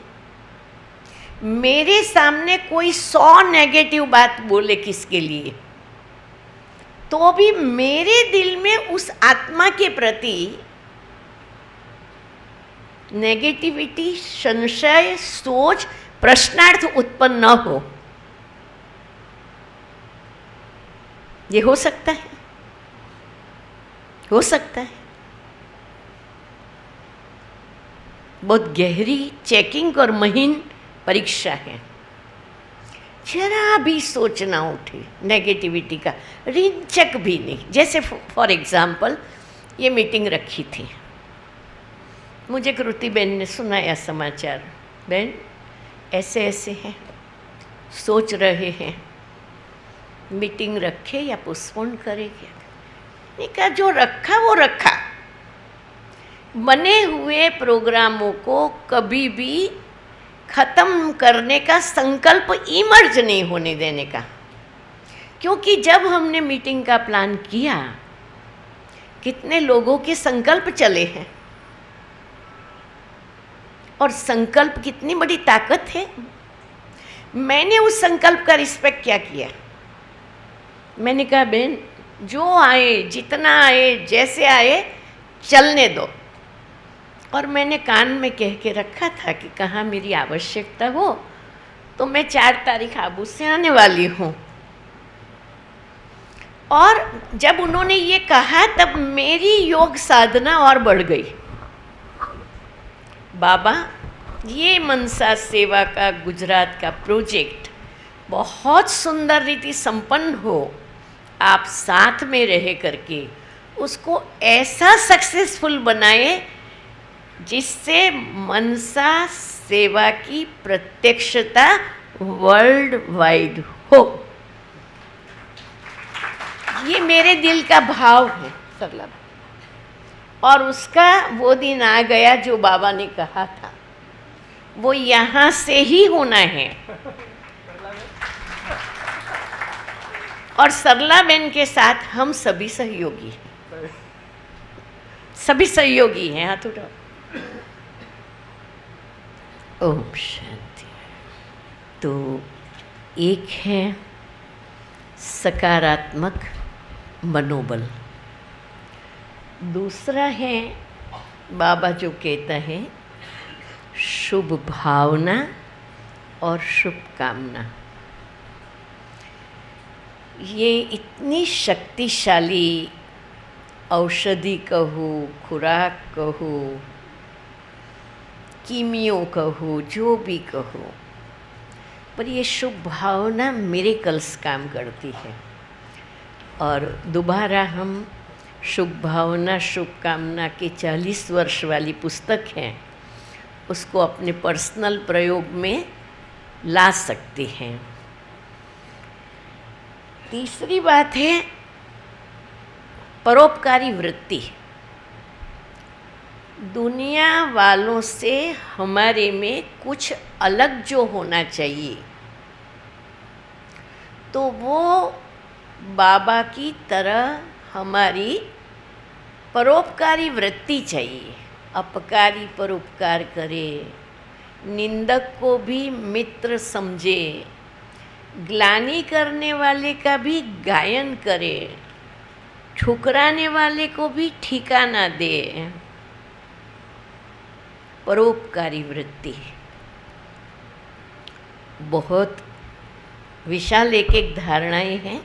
मेरे सामने कोई 100 नेगेटिव बात बोले किसके लिए, तो भी मेरे दिल में उस आत्मा के प्रति नेगेटिविटी, संशय, सोच, प्रश्नार्थ उत्पन्न न हो। ये हो सकता है, हो सकता है। बहुत गहरी चेकिंग और महीन परीक्षा है। जरा भी सोचना उठे नेगेटिविटी का, रिंचक भी नहीं। जैसे फॉर एग्जाम्पल ये मीटिंग रखी थी, मुझे कृति बहन ने सुनाया समाचार, बहन ऐसे ऐसे हैं, सोच रहे हैं मीटिंग रखे या पोस्टपोन करेंगे। मैंने कहा जो रखा वो रखा। बने हुए प्रोग्रामों को कभी भी ख़त्म करने का संकल्प इमर्ज नहीं होने देने का। क्योंकि जब हमने मीटिंग का प्लान किया, कितने लोगों के संकल्प चले हैं, और संकल्प कितनी बड़ी ताकत है। मैंने उस संकल्प का रिस्पेक्ट क्या किया। मैंने कहा बहन जो आए, जितना आए, जैसे आए, चलने दो। और मैंने कान में कह के रखा था कि कहाँ मेरी आवश्यकता हो तो मैं 4 तारीख आबू से आने वाली हूँ। और जब उन्होंने ये कहा तब मेरी योग साधना और बढ़ गई। बाबा ये मनसा सेवा का गुजरात का प्रोजेक्ट बहुत सुंदर रीति संपन्न हो, आप साथ में रह करके उसको ऐसा सक्सेसफुल बनाए जिससे मनसा सेवा की प्रत्यक्षता वर्ल्ड वाइड हो। ये मेरे दिल का भाव है सरला। और उसका वो दिन आ गया जो बाबा ने कहा था, वो यहाँ से ही होना है। और सरला बहन के साथ हम सभी सहयोगी हैं, सभी सहयोगी हैं। हाथ उठाओ। ओम शांति। तो एक है सकारात्मक मनोबल, दूसरा है बाबा जो कहता है शुभ भावना और शुभकामना। ये इतनी शक्तिशाली औषधि कहो, खुराक कहो, कीमियो कहो, जो भी कहो, पर ये शुभ भावना मिरेकल्स काम करती है। और दोबारा हम शुभ भावना शुभकामना के 40 वर्ष वाली पुस्तक है, उसको अपने पर्सनल प्रयोग में ला सकते हैं। तीसरी बात है परोपकारी वृत्ति। दुनिया वालों से हमारे में कुछ अलग जो होना चाहिए, तो वो बाबा की तरह हमारी परोपकारी वृत्ति चाहिए। अपकारी पर उपकार करे, निंदक को भी मित्र समझे, ग्लानि करने वाले का भी गायन करे, ठुकराने वाले को भी ठिकाना दे। परोपकारी वृत्ति बहुत विशाल एक धारणाएं हैं।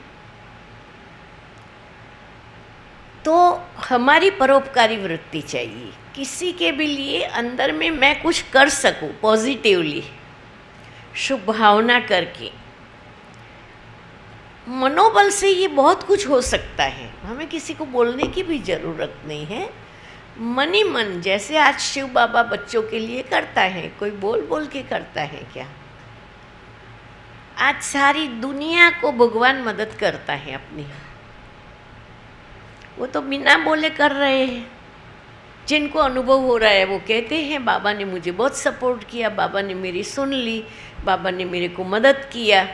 तो हमारी परोपकारी वृत्ति चाहिए, किसी के भी लिए अंदर में मैं कुछ कर सकूं पॉजिटिवली, शुभ भावना करके। मनोबल से ये बहुत कुछ हो सकता है, हमें किसी को बोलने की भी ज़रूरत नहीं है। मन ही मन, जैसे आज शिव बाबा बच्चों के लिए करता है, कोई बोल बोल के करता है क्या? आज सारी दुनिया को भगवान मदद करता है अपनी, वो तो बिना बोले कर रहे हैं। जिनको अनुभव हो रहा है वो कहते हैं बाबा ने मुझे बहुत सपोर्ट किया, बाबा ने मेरी सुन ली, बाबा ने मेरे को मदद किया।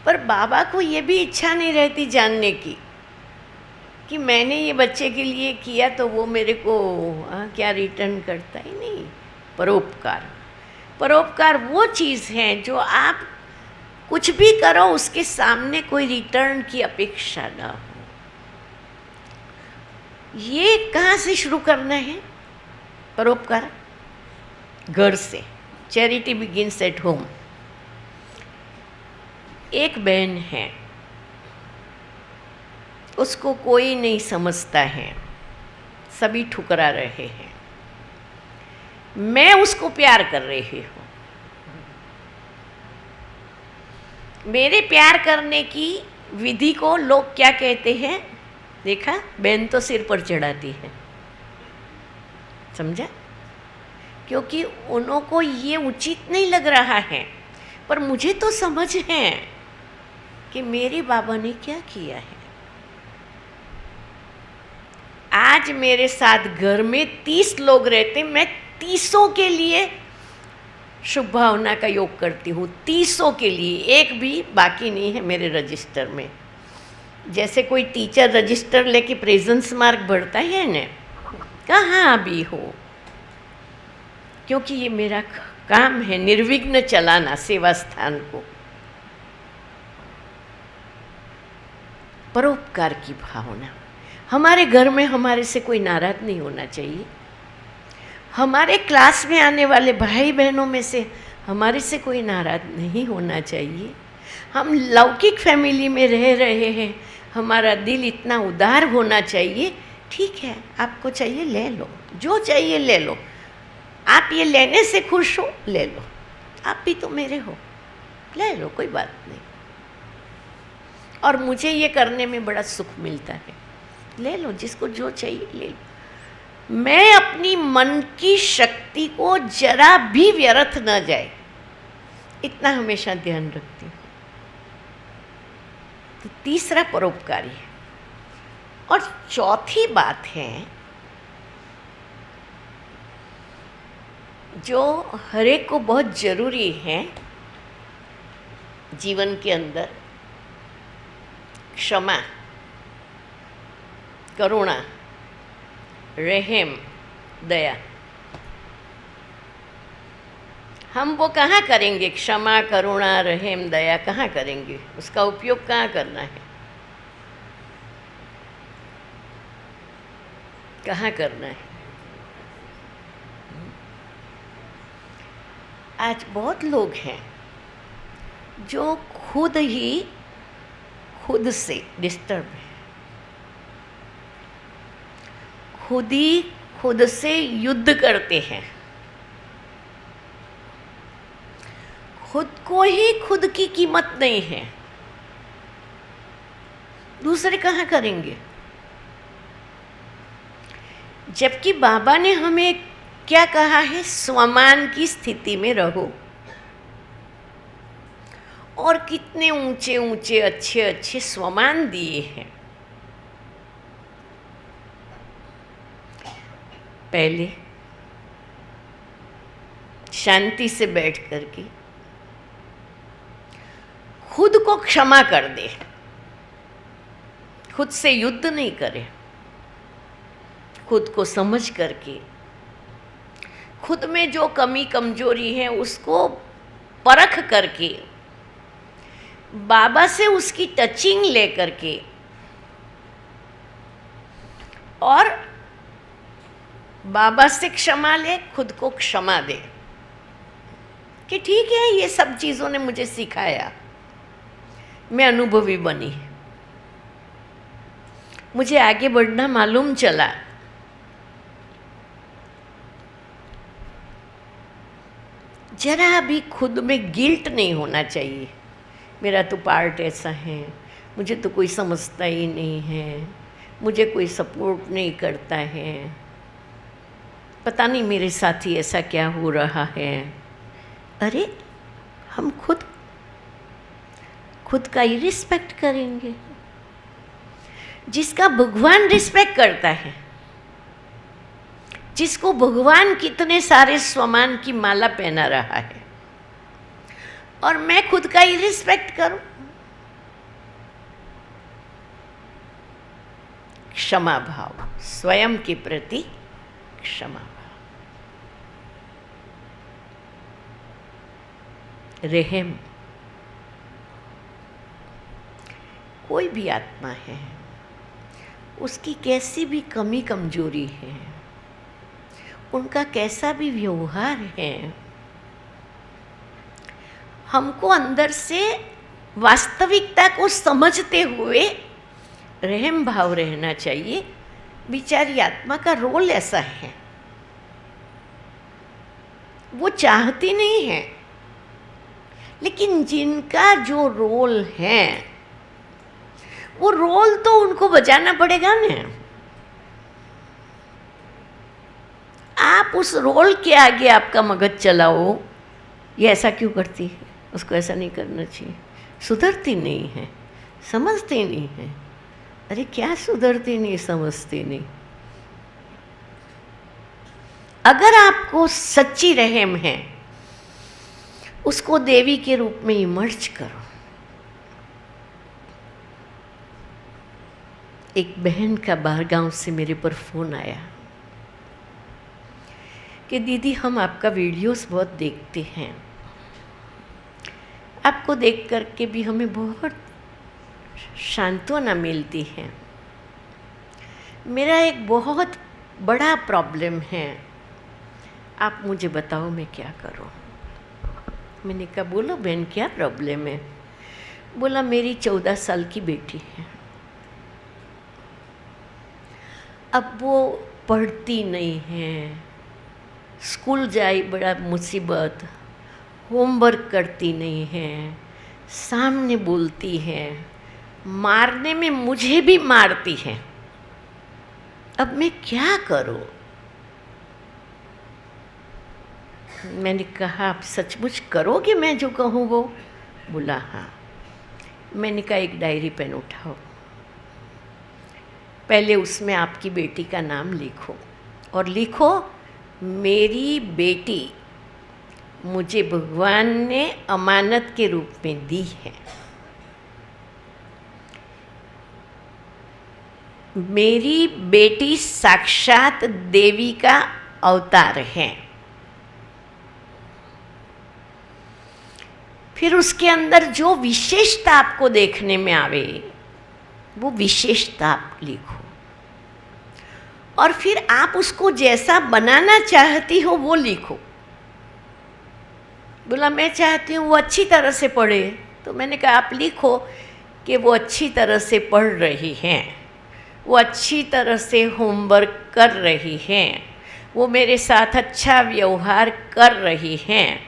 पर बाबा को ये भी इच्छा नहीं रहती जानने की कि मैंने ये बच्चे के लिए किया तो वो मेरे को क्या रिटर्न करता ही नहीं। परोपकार, परोपकार वो चीज़ है जो आप कुछ भी करो उसके सामने कोई रिटर्न की अपेक्षा ना हो। ये कहाँ से शुरू करना है परोपकार? घर से। Charity begins at home. एक बहन है, उसको कोई नहीं समझता है, सभी ठुकरा रहे हैं, मैं उसको प्यार कर रही हूँ। मेरे प्यार करने की विधि को लोग क्या कहते हैं? देखा, बहन तो सिर पर चढ़ाती है, समझा? क्योंकि उन्हों को ये उचित नहीं लग रहा है, पर मुझे तो समझ है कि मेरे बाबा ने क्या किया है। आज मेरे साथ घर में 30 लोग रहते, मैं 30 के लिए शुभ भावना का योग करती हूँ। 30 के लिए, एक भी बाकी नहीं है मेरे रजिस्टर में। जैसे कोई टीचर रजिस्टर लेके प्रेजेंस मार्क भरता है ना, कहाँ भी हो, क्योंकि ये मेरा काम है निर्विघ्न चलाना सेवा स्थान को। परोपकार की भावना। हमारे घर में हमारे से कोई नाराज नहीं होना चाहिए। हमारे क्लास में आने वाले भाई बहनों में से हमारे से कोई नाराज नहीं होना चाहिए। हम लौकिक फैमिली में रह रहे हैं, हमारा दिल इतना उदार होना चाहिए। ठीक है, आपको चाहिए ले लो, जो चाहिए ले लो, आप ये लेने से खुश हो ले लो, आप भी तो मेरे हो, ले लो, कोई बात नहीं। और मुझे ये करने में बड़ा सुख मिलता है, ले लो, जिसको जो चाहिए ले लो। मैं अपनी मन की शक्ति को जरा भी व्यर्थ न जाए, इतना हमेशा ध्यान रखती हूँ। तो तीसरा परोपकारी है। और चौथी बात है जो हर एक को बहुत ज़रूरी है जीवन के अंदर, क्षमा, करुणा, रहम, दया। हम वो कहाँ करेंगे? क्षमा, करुणा, रहम, दया कहाँ करेंगे? उसका उपयोग कहाँ करना है? कहाँ करना है? आज बहुत लोग हैं जो खुद ही खुद से डिस्टर्ब है, खुद ही खुद से युद्ध करते हैं, खुद को ही खुद की कीमत नहीं है, दूसरे कहाँ करेंगे? जबकि बाबा ने हमें क्या कहा है, स्वमान की स्थिति में रहो। और कितने ऊंचे ऊंचे अच्छे अच्छे स्वमान दिए हैं। पहले शांति से बैठ करके खुद को क्षमा कर दे, खुद से युद्ध नहीं करे, खुद को समझ करके खुद में जो कमी कमजोरी है उसको परख करके बाबा से उसकी टचिंग ले करके और बाबा से क्षमा ले, खुद को क्षमा दे कि ठीक है, ये सब चीज़ों ने मुझे सिखाया, मैं अनुभवी बनी, मुझे आगे बढ़ना मालूम चला। जरा भी खुद में गिल्ट नहीं होना चाहिए, मेरा तो पार्ट ऐसा है, मुझे तो कोई समझता ही नहीं है, मुझे कोई सपोर्ट नहीं करता है, पता नहीं मेरे साथ ही ऐसा क्या हो रहा है। अरे हम खुद का ही रिस्पेक्ट करेंगे। जिसका भगवान रिस्पेक्ट करता है, जिसको भगवान कितने सारे स्वमान की माला पहना रहा है, और मैं खुद का ही रिस्पेक्ट करूं। क्षमा भाव, स्वयं के प्रति क्षमा भाव, रहम। कोई भी आत्मा है, उसकी कैसी भी कमी कमजोरी है, उनका कैसा भी व्यवहार है, हमको अंदर से वास्तविकता को समझते हुए रहम भाव रहना चाहिए। बेचारी आत्मा का रोल ऐसा है, वो चाहती नहीं है, लेकिन जिनका जो रोल है वो रोल तो उनको बजाना पड़ेगा ना। आप उस रोल के आगे आपका मगज चलाओ, ये ऐसा क्यों करती है, उसको ऐसा नहीं करना चाहिए, सुधरती नहीं है, समझती नहीं है। अरे क्या सुधरती नहीं, समझती नहीं। अगर आपको सच्ची रहम है, उसको देवी के रूप में इमर्ज करो। एक बहन का बाहरगांव से मेरे पर फ़ोन आया कि दीदी हम आपका वीडियोस बहुत देखते हैं, आपको देख करके भी हमें बहुत सांत्वना मिलती है। मेरा एक बहुत बड़ा प्रॉब्लम है, आप मुझे बताओ मैं क्या करूं। मैंने कहा बोलो बहन क्या प्रॉब्लम है। बोला मेरी 14 साल की बेटी है, अब वो पढ़ती नहीं है, स्कूल जाए बड़ा मुसीबत, होमवर्क करती नहीं है, सामने बोलती है, मारने में मुझे भी मारती है, अब मैं क्या करूं। मैंने कहा आप सचमुच करोगे मैं जो कहूँ वो। बोला हाँ। मैंने कहा एक डायरी पेन उठाओ, पहले उसमें आपकी बेटी का नाम लिखो और लिखो मेरी बेटी मुझे भगवान ने अमानत के रूप में दी है, मेरी बेटी साक्षात देवी का अवतार है। फिर उसके अंदर जो विशेषता आपको देखने में आवे वो विशेषता आप लिखो, और फिर आप उसको जैसा बनाना चाहती हो वो लिखो। बोला मैं चाहती हूँ वो अच्छी तरह से पढ़े, तो मैंने कहा आप लिखो कि वो अच्छी तरह से पढ़ रही हैं, वो अच्छी तरह से होमवर्क कर रही हैं, वो मेरे साथ अच्छा व्यवहार कर रही हैं,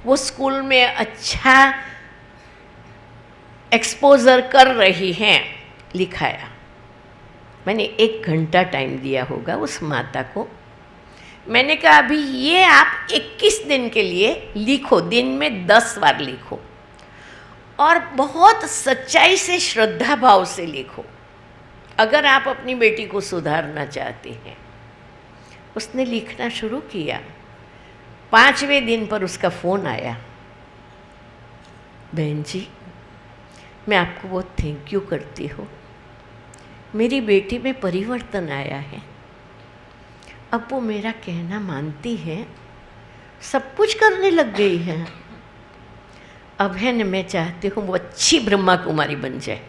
वो स्कूल में अच्छा एक्सपोजर कर रही हैं। लिखाया मैंने 1 घंटा टाइम दिया होगा उस माता को। मैंने कहा अभी ये आप 21 दिन के लिए लिखो, दिन में 10 बार लिखो और बहुत सच्चाई से, श्रद्धा भाव से लिखो, अगर आप अपनी बेटी को सुधारना चाहते हैं। उसने लिखना शुरू किया। 5वें दिन पर उसका फ़ोन आया, बहन जी मैं आपको बहुत थैंक यू करती हूँ, मेरी बेटी में परिवर्तन आया है, अब वो मेरा कहना मानती है, सब कुछ करने लग गई है। अब है न, मैं चाहती हूँ वो अच्छी ब्रह्मा कुमारी बन जाए।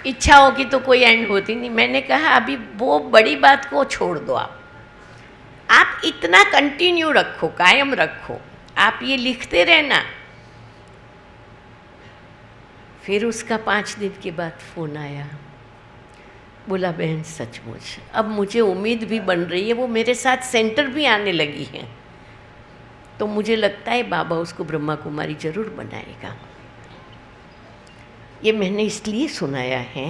इच्छाओं की तो कोई एंड होती नहीं। मैंने कहा अभी वो बड़ी बात को छोड़ दो, आप इतना कंटिन्यू रखो, कायम रखो, आप ये लिखते रहना। फिर उसका 5 दिन के बाद फ़ोन आया, बोला बहन सचमुच अब मुझे उम्मीद भी बन रही है, वो मेरे साथ सेंटर भी आने लगी हैं, तो मुझे लगता है बाबा उसको ब्रह्मा कुमारी जरूर बनाएगा। ये मैंने इसलिए सुनाया है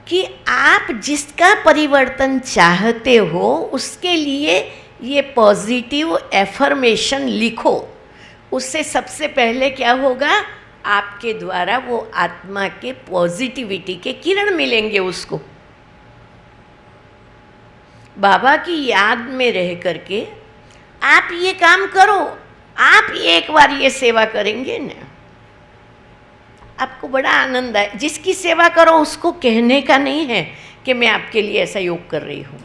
कि आप जिसका परिवर्तन चाहते हो उसके लिए ये पॉजिटिव एफर्मेशन लिखो। उससे सबसे पहले क्या होगा, आपके द्वारा वो आत्मा के पॉजिटिविटी के किरण मिलेंगे उसको। बाबा की याद में रह करके आप ये काम करो, आप एक बार ये सेवा करेंगे ना, आपको बड़ा आनंद आए। जिसकी सेवा करो उसको कहने का नहीं है कि मैं आपके लिए ऐसा योग कर रही हूँ,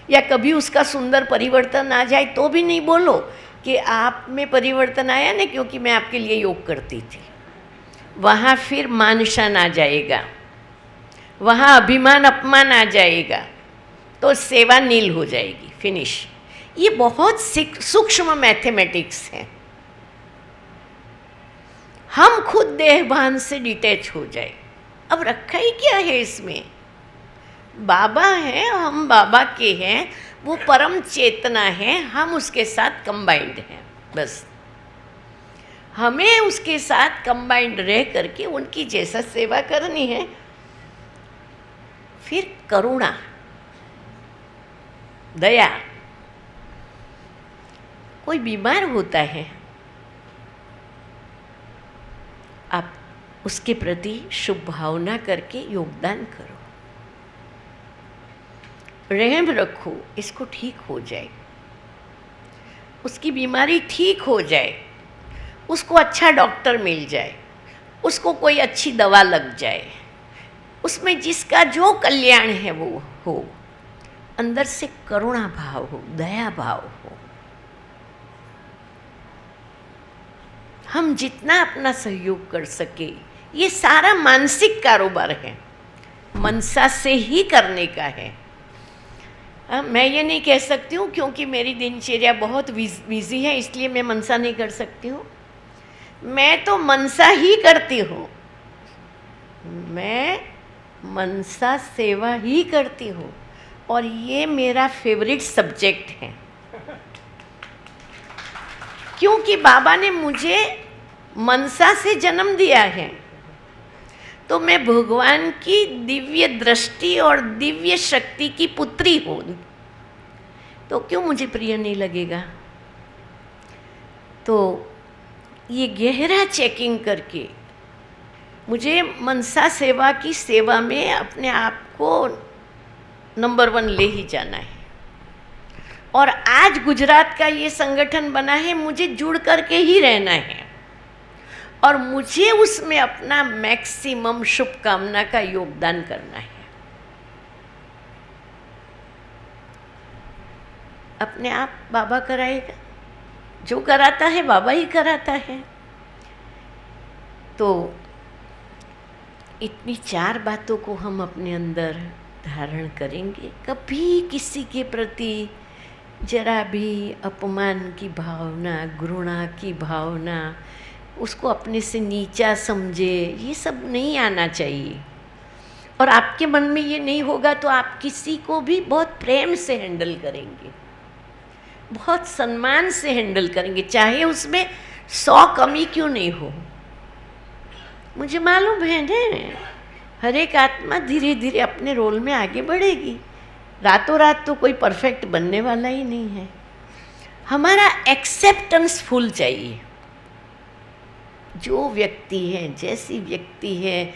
या कभी उसका सुंदर परिवर्तन आ जाए तो भी नहीं बोलो कि आप में परिवर्तन आया ना क्योंकि मैं आपके लिए योग करती थी। वहाँ फिर मान शान आ जाएगा, वहाँ अभिमान अपमान आ जाएगा, तो सेवा नील हो जाएगी, फिनिश। ये बहुत सूक्ष्म मैथमेटिक्स है। हम खुद देहभान से डिटैच हो जाए। अब रखा ही क्या है इसमें, बाबा है, हम बाबा के हैं, वो परम चेतना है, हम उसके साथ कंबाइंड हैं। बस हमें उसके साथ कंबाइंड रह करके उनकी जैसा सेवा करनी है। फिर करुणा, दया। कोई बीमार होता है, आप उसके प्रति शुभ भावना करके योगदान करो, रहम रखो, इसको ठीक हो जाए, उसकी बीमारी ठीक हो जाए, उसको अच्छा डॉक्टर मिल जाए, उसको कोई अच्छी दवा लग जाए, उसमें जिसका जो कल्याण है वो हो, अंदर से करुणा भाव हो, दया भाव हो। हम जितना अपना सहयोग कर सके, ये सारा मानसिक कारोबार है, मनसा से ही करने का है। मैं ये नहीं कह सकती हूँ क्योंकि मेरी दिनचर्या बहुत बिजी है इसलिए मैं मनसा नहीं कर सकती हूँ। मैं तो मनसा ही करती हूँ, मैं मनसा सेवा ही करती हूँ और ये मेरा फेवरेट सब्जेक्ट है, क्योंकि बाबा ने मुझे मनसा से जन्म दिया है, तो मैं भगवान की दिव्य दृष्टि और दिव्य शक्ति की पुत्री हूँ, तो क्यों मुझे प्रिय नहीं लगेगा। तो ये गहरा चेकिंग करके मुझे मनसा सेवा की सेवा में अपने आप को नंबर 1 ले ही जाना है। और आज गुजरात का ये संगठन बना है, मुझे जुड़ करके ही रहना है और मुझे उसमें अपना मैक्सिमम शुभकामना का योगदान करना है। अपने आप बाबा कराएगा, जो कराता है बाबा ही कराता है। तो इतनी 4 बातों को हम अपने अंदर धारण करेंगे। कभी किसी के प्रति जरा भी अपमान की भावना, घृणा की भावना, उसको अपने से नीचा समझे, ये सब नहीं आना चाहिए। और आपके मन में ये नहीं होगा तो आप किसी को भी बहुत प्रेम से हैंडल करेंगे, बहुत सम्मान से हैंडल करेंगे, चाहे उसमें 100 कमी क्यों नहीं हो। मुझे मालूम है हर एक आत्मा धीरे धीरे अपने रोल में आगे बढ़ेगी। रातों रात तो कोई परफेक्ट बनने वाला ही नहीं है। हमारा एक्सेप्टेंस फुल चाहिए। जो व्यक्ति है, जैसी व्यक्ति है,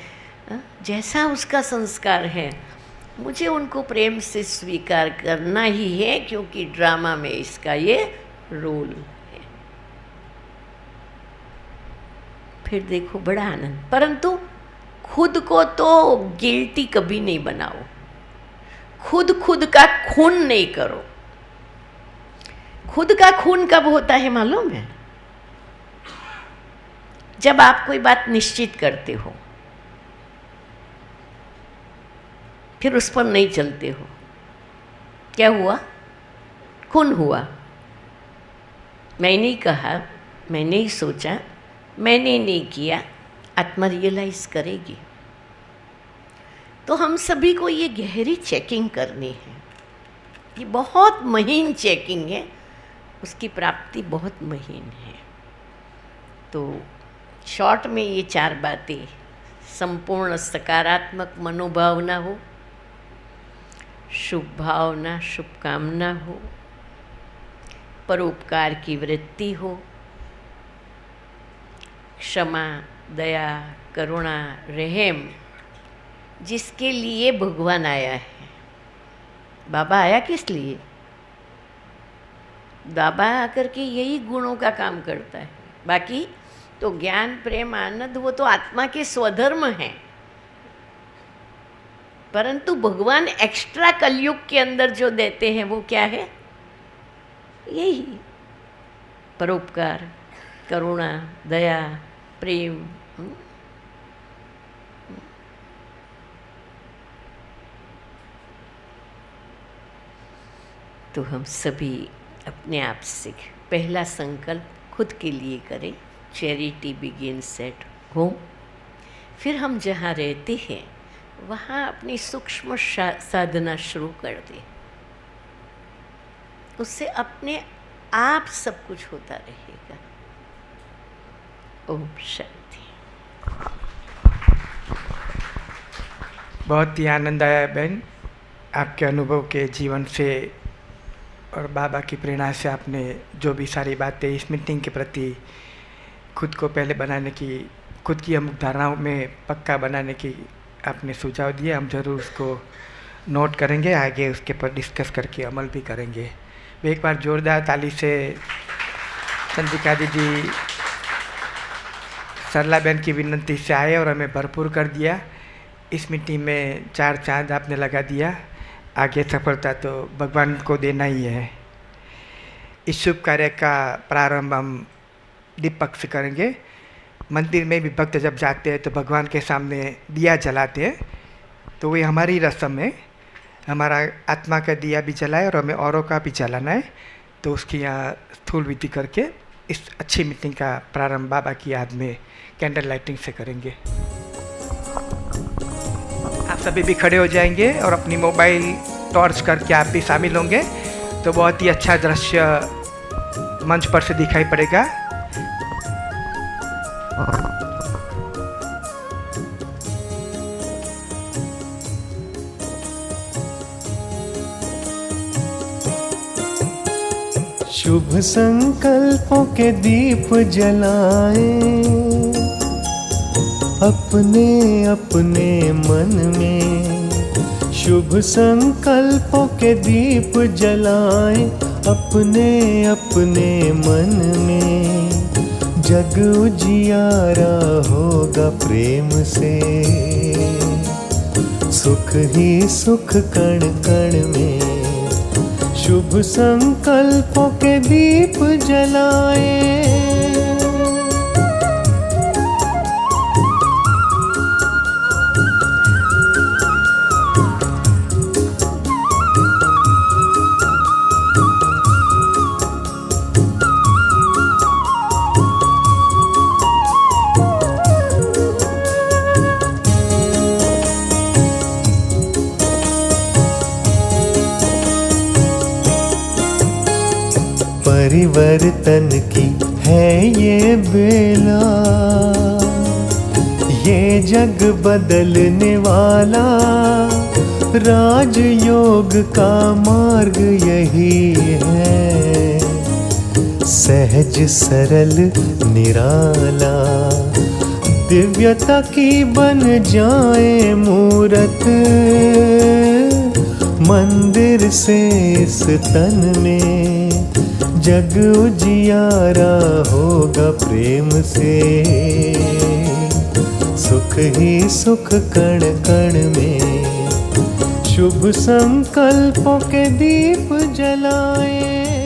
जैसा उसका संस्कार है, मुझे उनको प्रेम से स्वीकार करना ही है, क्योंकि ड्रामा में इसका ये रोल है। फिर देखो बड़ा आनंद। परंतु खुद को तो गिल्टी कभी नहीं बनाओ, खुद का खून नहीं करो। खुद का खून कब होता है मालूम है? जब आप कोई बात निश्चित करते हो, फिर उस पर नहीं चलते हो। क्या हुआ? खून हुआ। मैंने ही कहा, मैंने ही सोचा, मैंने नहीं किया। आत्मा रियलाइज करेगी। तो हम सभी को ये गहरी चेकिंग करनी है। ये बहुत महीन चेकिंग है, उसकी प्राप्ति बहुत महीन है। तो शॉर्ट में ये 4 बातें: संपूर्ण सकारात्मक मनोभावना हो, शुभ भावना, शुभकामना हो, परोपकार की वृत्ति हो, क्षमा, दया, करुणा, रहम, जिसके लिए भगवान आया है। बाबा आया किस लिए? बाबा आकर के यही गुणों का काम करता है। बाकी तो ज्ञान, प्रेम, आनंद वो तो आत्मा के स्वधर्म हैं। परंतु भगवान एक्स्ट्रा कलयुग के अंदर जो देते हैं वो क्या है? यही परोपकार, करुणा, दया, प्रेम। तो हम सभी अपने आप से पहला संकल्प खुद के लिए करें, चैरिटी बिगिन्स एट होम। फिर हम जहाँ रहते हैं वहाँ अपनी सूक्ष्म साधना शुरू कर दें। उससे अपने आप सब कुछ होता रहेगा। ओम शांति। बहुत ही आनंद आया बहन, आपके अनुभव के जीवन से और बाबा की प्रेरणा से आपने जो भी सारी बातें इस मीटिंग के प्रति खुद को पहले बनाने की, खुद की अमुक धारणाओं में पक्का बनाने की आपने सुझाव दिए। हम ज़रूर उसको नोट करेंगे, आगे उसके पर डिस्कस करके अमल भी करेंगे। एक बार जोरदार ताली से चंद्रिका दीदी सरला बहन की विनती से आए और हमें भरपूर कर दिया। इस मीटिंग में 4 चांद आपने लगा दिया। आगे सफलता तो भगवान को देना ही है। इस शुभ कार्य का प्रारंभ हम दीपक से करेंगे। मंदिर में भी भक्त जब जाते हैं तो भगवान के सामने दिया जलाते हैं, तो वही हमारी रस्म है। हमारा आत्मा का दिया भी जलाए और हमें औरों का भी जलाना है। तो उसकी यहाँ स्थूल विधि करके इस अच्छी मीटिंग का प्रारंभ बाबा की याद में कैंडल लाइटिंग से करेंगे। आप सभी भी खड़े हो जाएंगे और अपनी मोबाइल टॉर्च करके आप भी शामिल होंगे, तो बहुत ही अच्छा दृश्य मंच पर से दिखाई पड़ेगा। शुभ संकल्पों के दीप जलाएं अपने अपने मन में। शुभ संकल्पों के दीप जलाएं अपने अपने मन में। जग उजियारा होगा प्रेम से, सुख ही सुख कण कण में। शुभ संकल्पों के दीप जलाएं। परिवर्तन की है ये बेला, ये जग बदलने वाला राजयोग का मार्ग यही है। सहज सरल निराला दिव्यता की बन जाए मूरत, मंदिर से इस तन में जग उजियारा होगा प्रेम से। सुख ही सुख कण कण में, शुभ संकल्पों के दीप जलाए।